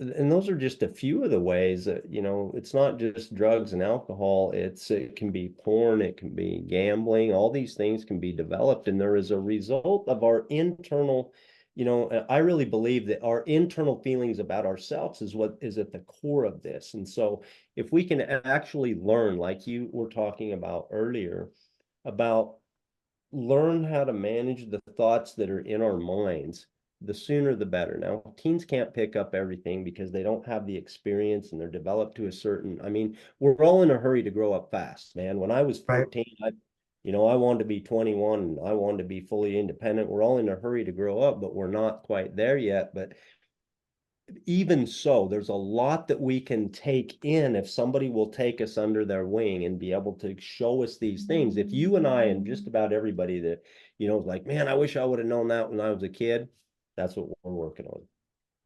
those are just a few of the ways that it's not just drugs and alcohol. It can be porn, it can be gambling. All these things can be developed, and there is a result of our internal. I really believe that our internal feelings about ourselves is what is at the core of this. And so if we can actually learn, like you were talking about earlier, about learn how to manage the thoughts that are in our minds, the sooner the better. Now, teens can't pick up everything because they don't have the experience, and they're developed to a certain, I mean, we're all in a hurry to grow up fast, man. When I was Right. 14, I wanted to be 21, and I wanted to be fully independent. We're all in a hurry to grow up, but we're not quite there yet. But even so, there's a lot that we can take in if somebody will take us under their wing and be able to show us these things. If you and I and just about everybody that, like, man, I wish I would have known that when I was a kid, that's what we're working on.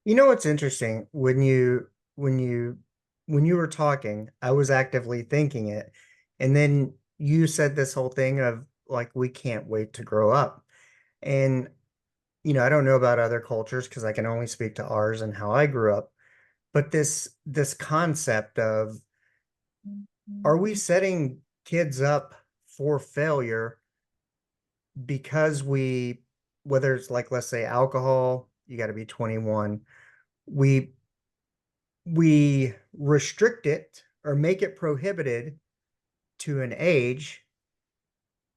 You know what's interesting? When you were talking, I was actively thinking it, and then you said this whole thing of like we can't wait to grow up. And I don't know about other cultures because I can only speak to ours and how I grew up. But this concept of, are we setting kids up for failure because whether it's like, let's say alcohol, you got to be 21, we we restrict it or make it prohibited to an age,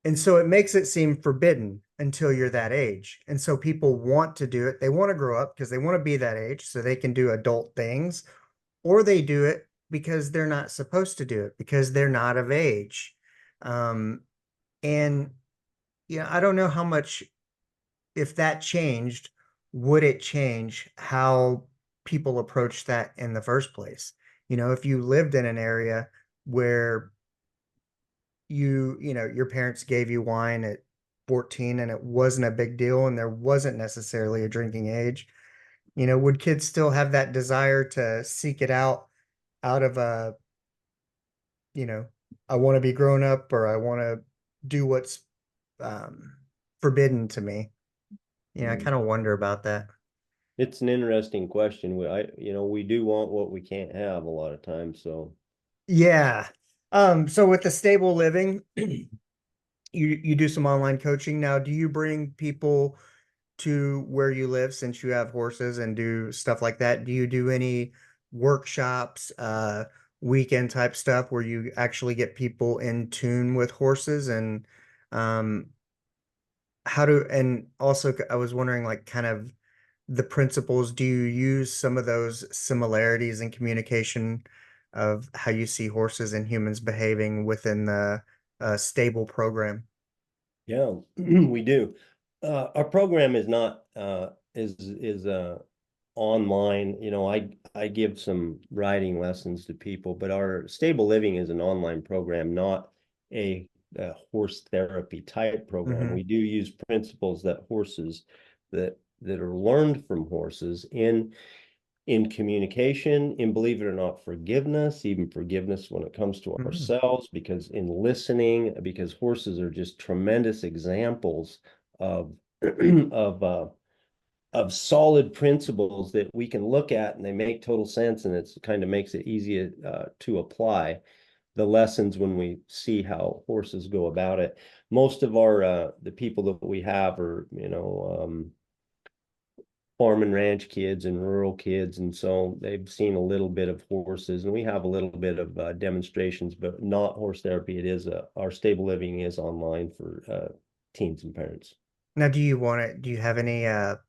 and so it makes it seem forbidden until you're that age. And so people want to do it. They want to grow up because they want to be that age so they can do adult things, or they do it because they're not supposed to do it because they're not of age. And I don't know how much, if that changed, would it change how people approach that in the first place? If you lived in an area where your parents gave you wine at 14 and it wasn't a big deal and there wasn't necessarily a drinking age, would kids still have that desire to seek it out of a, you know, I want to be grown up, or I want to do what's forbidden to me? I kind of wonder about that. It's an interesting question. We do want what we can't have a lot of times. So Yeah. So with the stable living, you do some online coaching now. Do you bring people to where you live since you have horses and do stuff like that? Do you do any workshops, weekend type stuff where you actually get people in tune with horses? And um, and also I was wondering, like, kind of the principles, do you use some of those similarities in communication of how you see horses and humans behaving within the stable program? yeah, we do. Our program is not is online. I give some riding lessons to people, but our stable living is an online program, not a horse therapy type program. Hmm. We do use principles that are learned from horses in communication, in, believe it or not, forgiveness, even forgiveness when it comes to Hmm. ourselves, because in listening, because horses are just tremendous examples of of of solid principles that we can look at and they make total sense, and it's kind of makes it easy to apply the lessons when we see how horses go about it. Most of our the people that we have are farm and ranch kids and rural kids, and so they've seen a little bit of horses, and we have a little bit of demonstrations, but not horse therapy. It is our stable living is online for teens and parents. Now, do you have any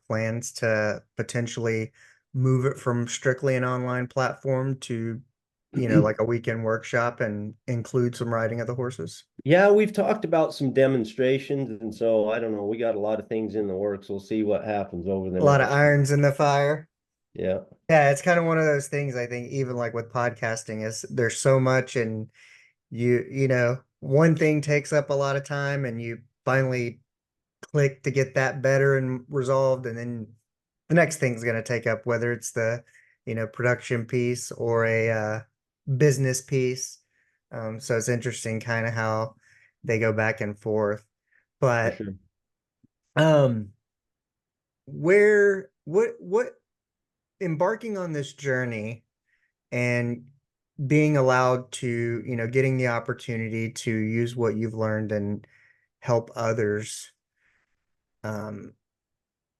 plans to potentially move it from strictly an online platform to, like a weekend workshop and include some riding of the horses? Yeah, we've talked about some demonstrations, and so I don't know, we got a lot of things in the works. We'll see what happens over the A lot of next. irons in the fire. Yeah, Yeah, it's kind of one of those things, I think, even like with podcasting, is there's so much, and one thing takes up a lot of time and you finally click to get that better and resolved, and then the next thing's going to take up, whether it's the production piece or a business piece. So it's interesting kind of how they go back and forth. for But sure. um what embarking on this journey and being allowed to, getting the opportunity to use what you've learned and help others, um,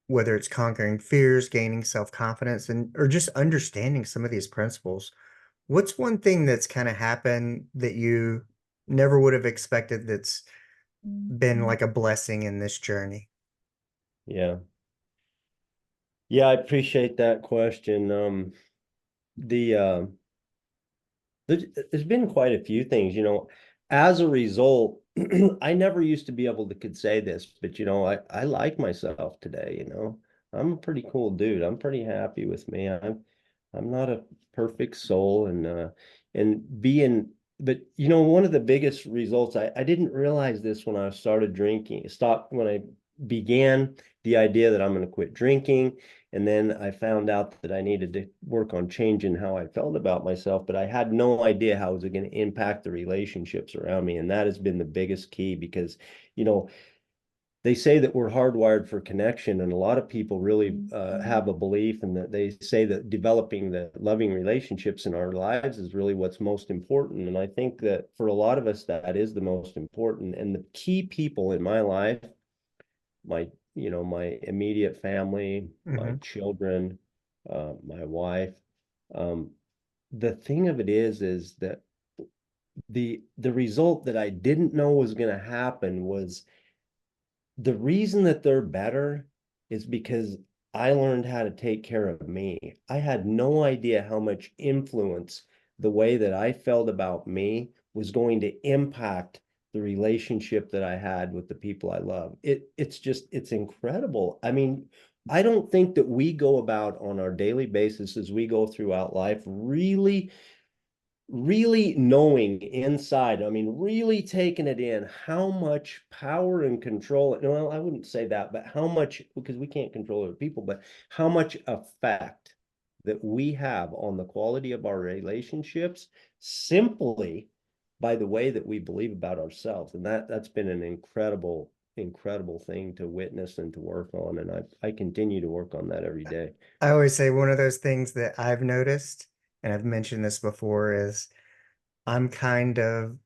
whether it's conquering fears, gaining self-confidence, and or just understanding some of these principles. What's one thing that's kind of happened that you never would have expected that's been like a blessing in this journey? Yeah. Yeah, I appreciate that question. The there's been quite a few things, as a result. I never used to be able to could say this, but I like myself today. I'm a pretty cool dude. I'm pretty happy with me. I'm not a perfect soul, and being, but you know, one of the biggest results, I didn't realize this when I started drinking, stopped when I began the idea that I'm going to quit drinking. And then I found out that I needed to work on changing how I felt about myself, but I had no idea how it was going to impact the relationships around me. And that has been the biggest key because, you know, they say that we're hardwired for connection, and a lot of people really have a belief, and that they say that developing the loving relationships in our lives is really what's most important. And I think that for a lot of us, that is the most important. And the key people in my life, my, you know, my immediate family, my Hmm. children, my wife, um, the thing of it is that the result that I didn't know was going to happen was the reason that they're better is because I learned how to take care of me. I had no idea how much influence the way that I felt about me was going to impact the relationship that I had with the people I love. It's just, it's incredible. I mean, I don't think that we go about on our daily basis as we go throughout life really knowing inside, I mean, really taking it in, how much power and control, well, I wouldn't say that, but how much, because we can't control other people, but how much effect that we have on the quality of our relationships simply by the way that we believe about ourselves. And that's been an incredible thing to witness and to work on. And I continue to work on that every day. I always say one of those things that I've noticed, and I've mentioned this before, is I'm kind of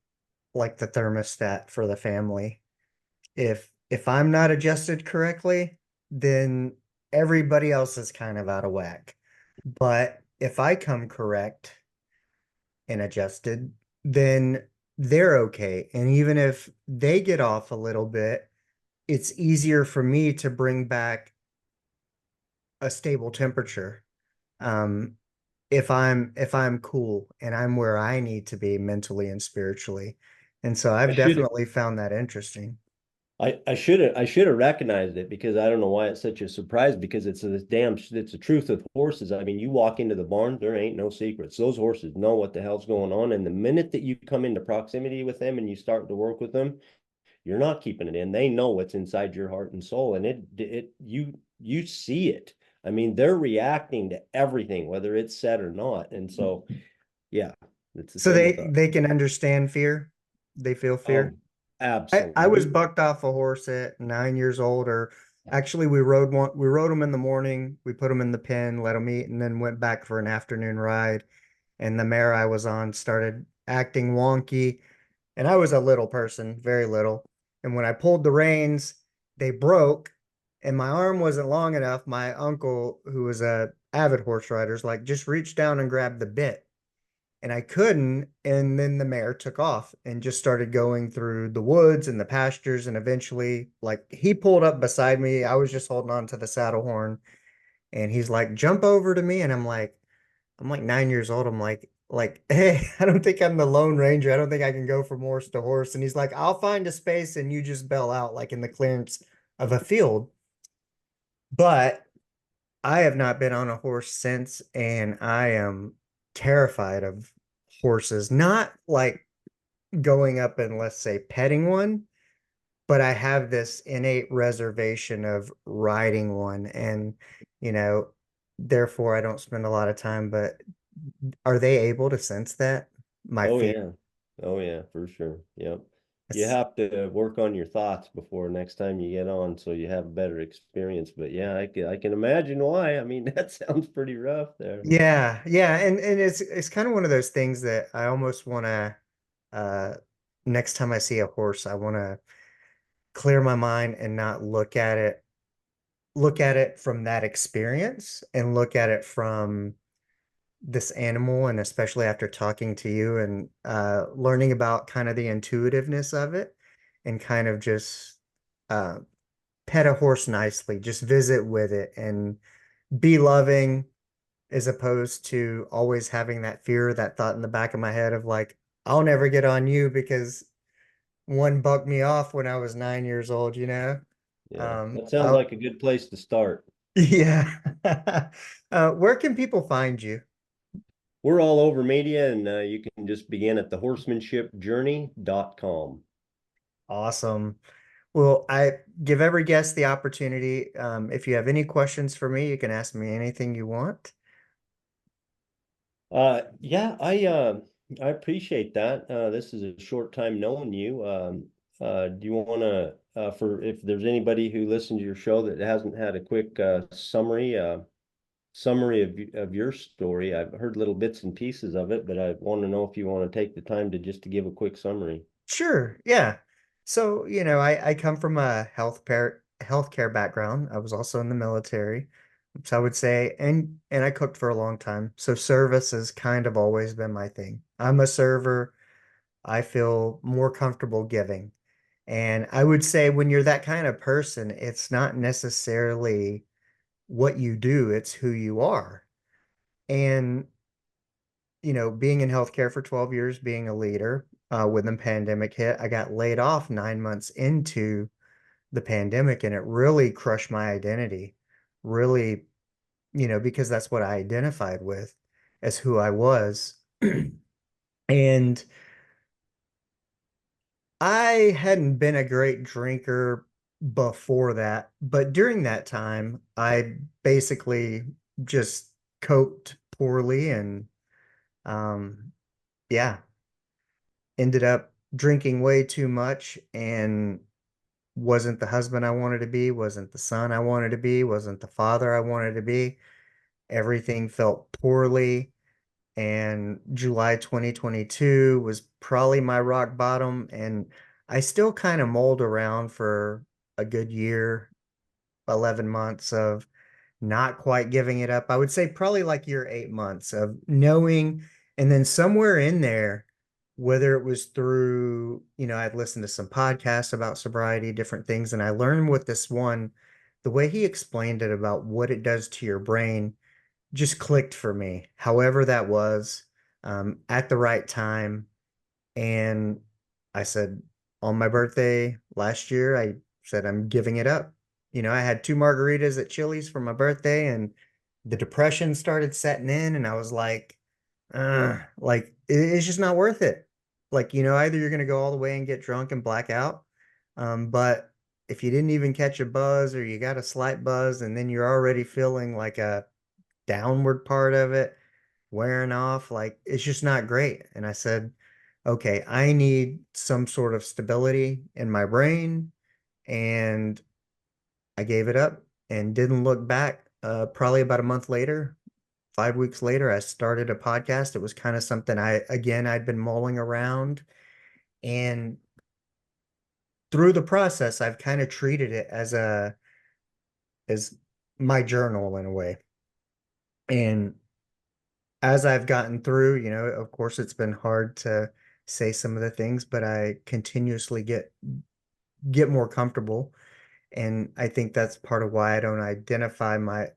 like the thermostat for the family. If I'm not adjusted correctly, then everybody else is kind of out of whack. But if I come correct and adjusted, then they're okay. And even if they get off a little bit, it's easier for me to bring back a stable temperature. Um, if I'm cool and I'm where I need to be mentally and spiritually. And so I I've should definitely found that interesting. I should have recognized it, because I don't know why it's such a surprise, because it's a truth with horses. I mean, you walk into the barn, there ain't no secrets. Those horses know what the hell's going on. And the minute that you come into proximity with them and you start to work with them, you're not keeping it in. They know what's inside your heart and soul, and you see it. I mean, they're reacting to everything, whether it's said or not. And so, yeah, it's the So same with they us. they can understand fear. They feel fear. Oh, I was absolutely. bucked off a horse at 9 years old, or actually we rode him in the morning, we put him in the pen, let him eat, and then went back for an afternoon ride. And the mare I was on started acting wonky. And I was a little person, very little. And when I pulled the reins, they broke, and my arm wasn't long enough. My uncle, who was a avid horse rider, is like, just reach down and grab the bit. And I couldn't. And then the mare took off and just started going through the woods and the pastures. And eventually, like, he pulled up beside me. I was just holding on to the saddle horn. And he's like, jump over to me. And I'm like 9 years old. I'm like, hey, I don't think I'm the Lone Ranger. I don't think I can go from horse to horse. And he's like, I'll find a space and you just bail out, like in the clearance of a field. But I have not been on a horse since, and I am terrified of horses. Not like going up and, let's say, petting one, but I have this innate reservation of riding one. And, you know, therefore I don't spend a lot of time. But are they able to sense that? My Oh fear. yeah. Oh yeah, for sure. Yep. You It's- have to work on your thoughts before next time you get on, so you have a better experience. But yeah, I can imagine why. I mean, that sounds pretty rough there. Yeah, yeah, and it's kind of one of those things that I almost want to uh next time I see a horse, I want to clear my mind and not look at it from that experience, and look at it from this animal. And especially after talking to you and learning about kind of the intuitiveness of it, and kind of just uh pet a horse nicely, just visit with it and be loving, as opposed to always having that fear, that thought in the back of my head of like, I'll never get on you because one bucked me off when I was 9 years old, you know? Yeah, that sounds I like a good place to start. Yeah. Where can people find you? We're all over media, and you can just begin at the horsemanshipjourney.com. Awesome. Well, I give every guest the opportunity. If you have any questions for me, you can ask me anything you want. Yeah, I appreciate that. This is a short time knowing you. Do you want to, for if there's anybody who listens to your show that hasn't had a quick summary of your story? I've heard little bits and pieces of it, but I want to know if you want to take the time to just to give a quick summary. Sure. Yeah. So, I come from a healthcare background. I was also in the military. So I would say, and I cooked for a long time. So service has kind of always been my thing. I'm a server. I feel more comfortable giving. And I would say when you're that kind of person, it's not necessarily what you do, it's who you are. And, being in healthcare for 12 years, being a leader, when the pandemic hit, I got laid off 9 months into the pandemic, and it really crushed my identity. Really, because that's what I identified with as who I was. And I hadn't been a great drinker before that, but during that time, I basically just coped poorly and um yeah, ended up drinking way too much and wasn't the husband I wanted to be, wasn't the son I wanted to be, wasn't the father I wanted to be. Everything felt poorly. And July 2022 was probably my rock bottom. And I still kind of mulled around for a good year, 11 months of not quite giving it up. I would say probably like year 8 months of knowing. And then somewhere in there, whether it was through, I'd listened to some podcasts about sobriety, different things, and I learned what this one, the way he explained it about what it does to your brain just clicked for me, however that was, at the right time. And I said, on my birthday last year, I said, I'm giving it up. I had two margaritas at Chili's for my birthday, and the depression started setting in, and I was like, it's just not worth it. Like, either you're going to go all the way and get drunk and black out. But if you didn't even catch a buzz or you got a slight buzz, and then you're already feeling like a downward part of it wearing off, like it's just not great. And I said, okay, I need some sort of stability in my brain. And I gave it up and didn't look back. Probably about a month later, 5 weeks later, I started a podcast. It was kind of something I'd been mulling around. And through the process, I've kind of treated it as my journal in a way. And as I've gotten through, of course, it's been hard to say some of the things, but I continuously get more comfortable. And I think that's part of why I don't identify my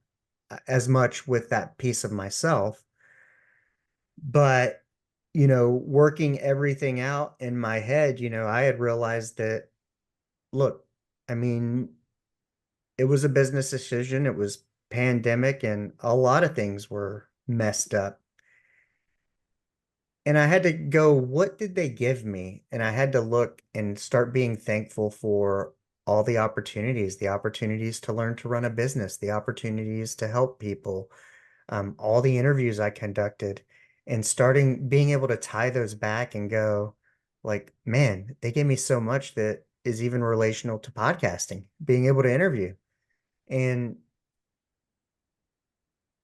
as much with that piece of myself. But, working everything out in my head, I had realized that, look, I mean, it was a business decision. It was pandemic and a lot of things were messed up. And I had to go, what did they give me? And I had to look and start being thankful for all the opportunities to learn to run a business, the opportunities to help people, all the interviews I conducted, and starting being able to tie those back and go, like, man, they gave me so much that is even relational to podcasting, being able to interview. And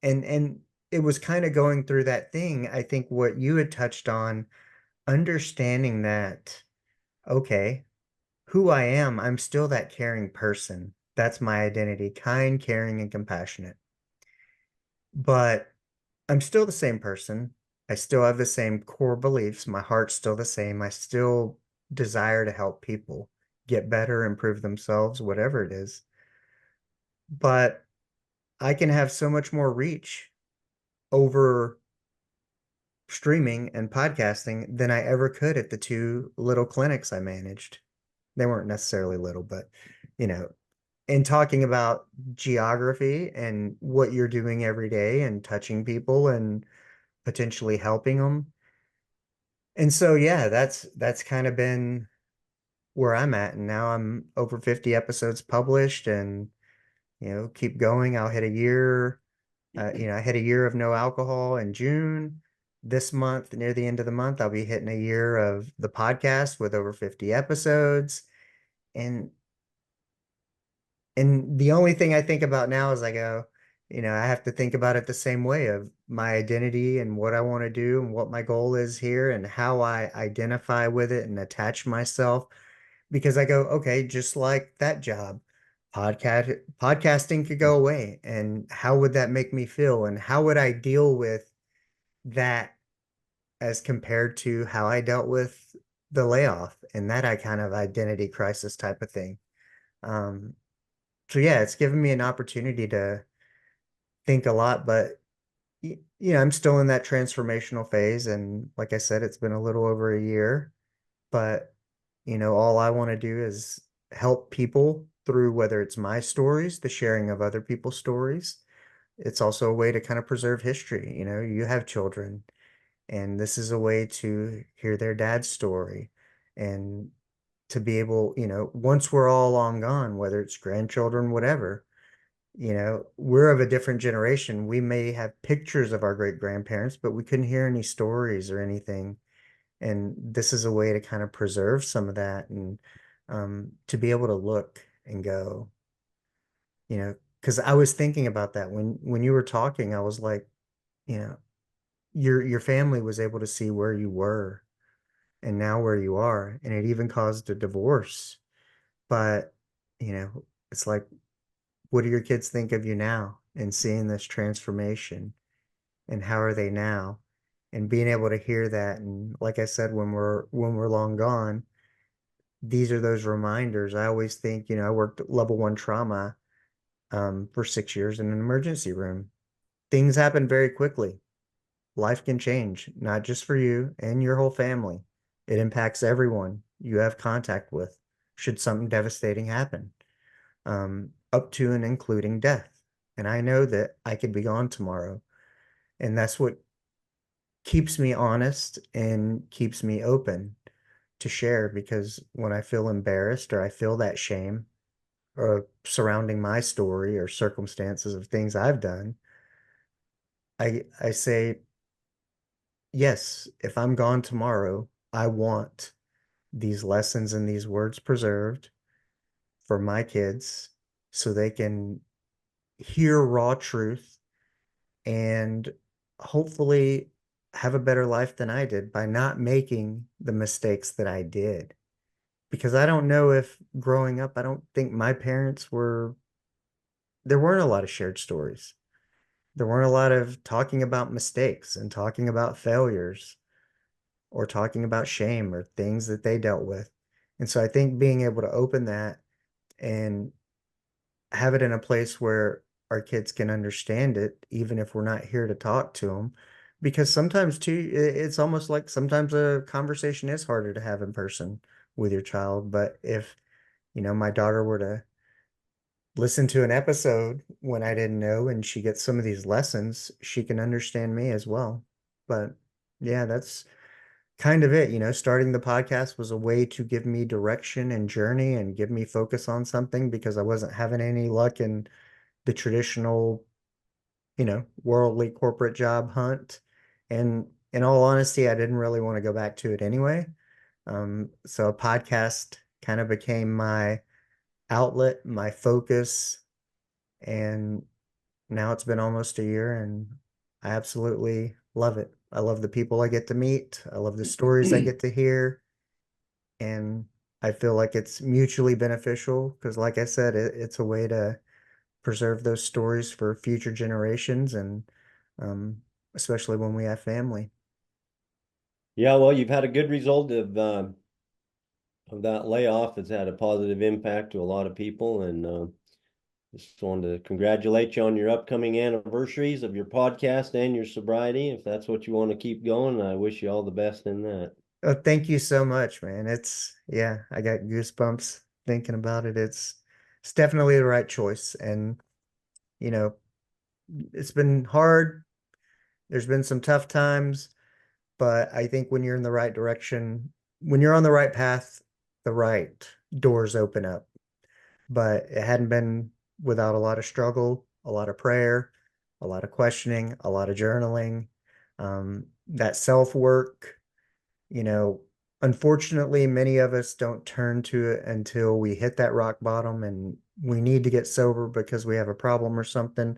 and it was kind of going through that thing. I think what you had touched on, understanding that, okay, who I am, I'm still that caring person. That's my identity, kind, caring, and compassionate. But I'm still the same person. I still have the same core beliefs. My heart's still the same. I still desire to help people get better, improve themselves, whatever it is. But I can have so much more reach over streaming and podcasting than I ever could at the two little clinics I managed. They weren't necessarily little, but you know, and talking about geography and what you're doing every day and touching people and potentially helping them. And so, yeah, that's kind of been where I'm at. And now I'm over 50 episodes published and, keep going. I'll hit a year. I hit a year of no alcohol in June. This month, near the end of the month, I'll be hitting a year of the podcast with over 50 episodes. And the only thing I think about now is I go, I have to think about it the same way of my identity and what I want to do and what my goal is here and how I identify with it and attach myself. Because I go, okay, just like that job, podcasting could go away. And how would that make me feel? And how would I deal with that as compared to how I dealt with the layoff and that I kind of identity crisis type of thing. Um, so yeah, it's given me an opportunity to think a lot, but I'm still in that transformational phase. And like I said, it's been a little over a year, but all I want to do is help people through whether it's my stories, the sharing of other people's stories. It's also a way to kind of preserve history. You have children, and this is a way to hear their dad's story and to be able, once we're all long gone, whether it's grandchildren, whatever, we're of a different generation. We may have pictures of our great grandparents, but we couldn't hear any stories or anything. And this is a way to kind of preserve some of that and to be able to look and go, because I was thinking about that when you were talking, I was like, you know, your family was able to see where you were and now where you are, and it even caused a divorce. But, it's like, what do your kids think of you now and seeing this transformation and how are they now? And being able to hear that. And like I said, when we're long gone, these are those reminders. I always think, I worked level one trauma for 6 years in an emergency room. Things happen very quickly. Life can change, not just for you and your whole family. It impacts everyone you have contact with should something devastating happen, up to and including death. And I know that I could be gone tomorrow. And that's what keeps me honest and keeps me open to share, because when I feel embarrassed or I feel that shame or surrounding my story or circumstances of things I've done, I say, yes, if I'm gone tomorrow, I want these lessons and these words preserved for my kids so they can hear raw truth and hopefully have a better life than I did by not making the mistakes that I did. Because I don't know if growing up, I don't think my parents there weren't a lot of shared stories. There weren't a lot of talking about mistakes and talking about failures or talking about shame or things that they dealt with. And so I think being able to open that and have it in a place where our kids can understand it, even if we're not here to talk to them. Because sometimes too, it's almost like sometimes a conversation is harder to have in person with your child. But if, my daughter were to listen to an episode when I didn't know and she gets some of these lessons, she can understand me as well. But yeah, that's kind of it. Starting the podcast was a way to give me direction and journey and give me focus on something because I wasn't having any luck in the traditional, worldly corporate job hunt. And in all honesty, I didn't really want to go back to it anyway. So a podcast kind of became my outlet, my focus, and now it's been almost a year and I absolutely love it. I love the people I get to meet. I love the stories I get to hear. And I feel like it's mutually beneficial because, like I said, it's a way to preserve those stories for future generations and um, especially when we have family. Yeah, well, you've had a good result of that layoff. It's had a positive impact to a lot of people, and just wanted to congratulate you on your upcoming anniversaries of your podcast and your sobriety. If that's what you want to keep going, I wish you all the best in that. Oh, thank you so much, man. Yeah, I got goosebumps thinking about it. it's definitely the right choice. And, you know, it's been hard. There's been some tough times, but I think when you're in the right direction, when you're on the right path, the right doors open up. But it hadn't been without a lot of struggle, a lot of prayer, a lot of questioning, a lot of journaling, that self work. You know, unfortunately, many of us don't turn to it until we hit that rock bottom and we need to get sober because we have a problem or something.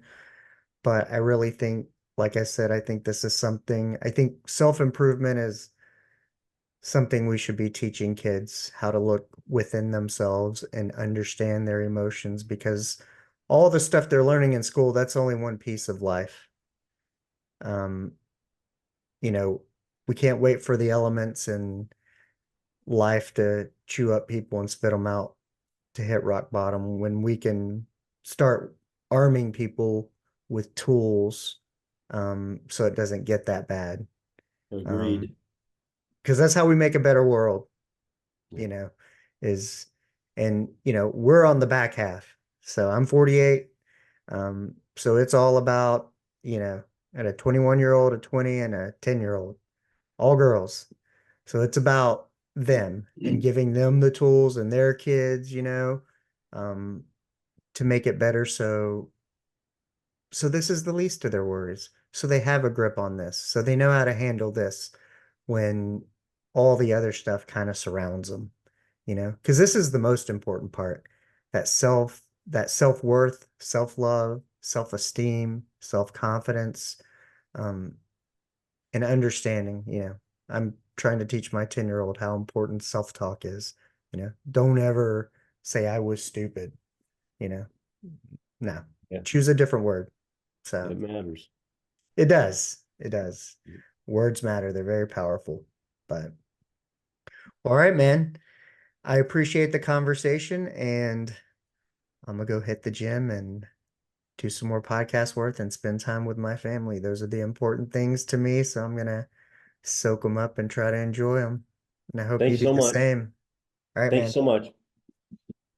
But I really think, like I said, I think this is something, I think self-improvement is something we should be teaching kids how to look within themselves and understand their emotions, because all the stuff they're learning in school, that's only one piece of life. Um, you know, we can't wait for the elements in life to chew up people and spit them out to hit rock bottom, when we can start arming people with tools, so it doesn't get that bad. Agreed. Because that's how we make a better world, you know, and we're on the back half. So I'm 48. So it's all about, at a 21-year-old, a 20, and a 10-year-old, all girls. So it's about them and giving them the tools and their kids, to make it better. So this is the least of their worries. So they have a grip on this. So they know how to handle this when all the other stuff kind of surrounds them, because this is the most important part, that self-worth, self-love, self-esteem, self-confidence, and understanding. I'm trying to teach my 10-year-old how important self-talk is. Don't ever say I was stupid, no, Yeah. choose a different word. So It matters. it does. It does. Words matter. They're very powerful. But all right, man. I appreciate the conversation, and I'm gonna go hit the gym and do some more podcast work and spend time with my family. Those are the important things to me, so I'm gonna soak them up and try to enjoy them. And I hope you Thanks do so the much. same. All right, Thanks man. so much.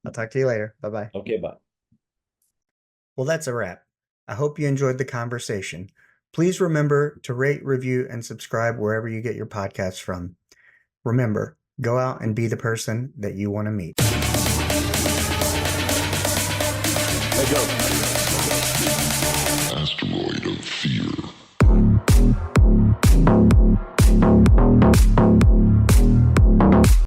I'll talk to you later. Bye-bye. Okay, bye. Well, that's a wrap. I hope you enjoyed the conversation. Please remember to rate, review, and subscribe wherever you get your podcasts from. Remember, go out and be the person that you want to meet. Hey, go.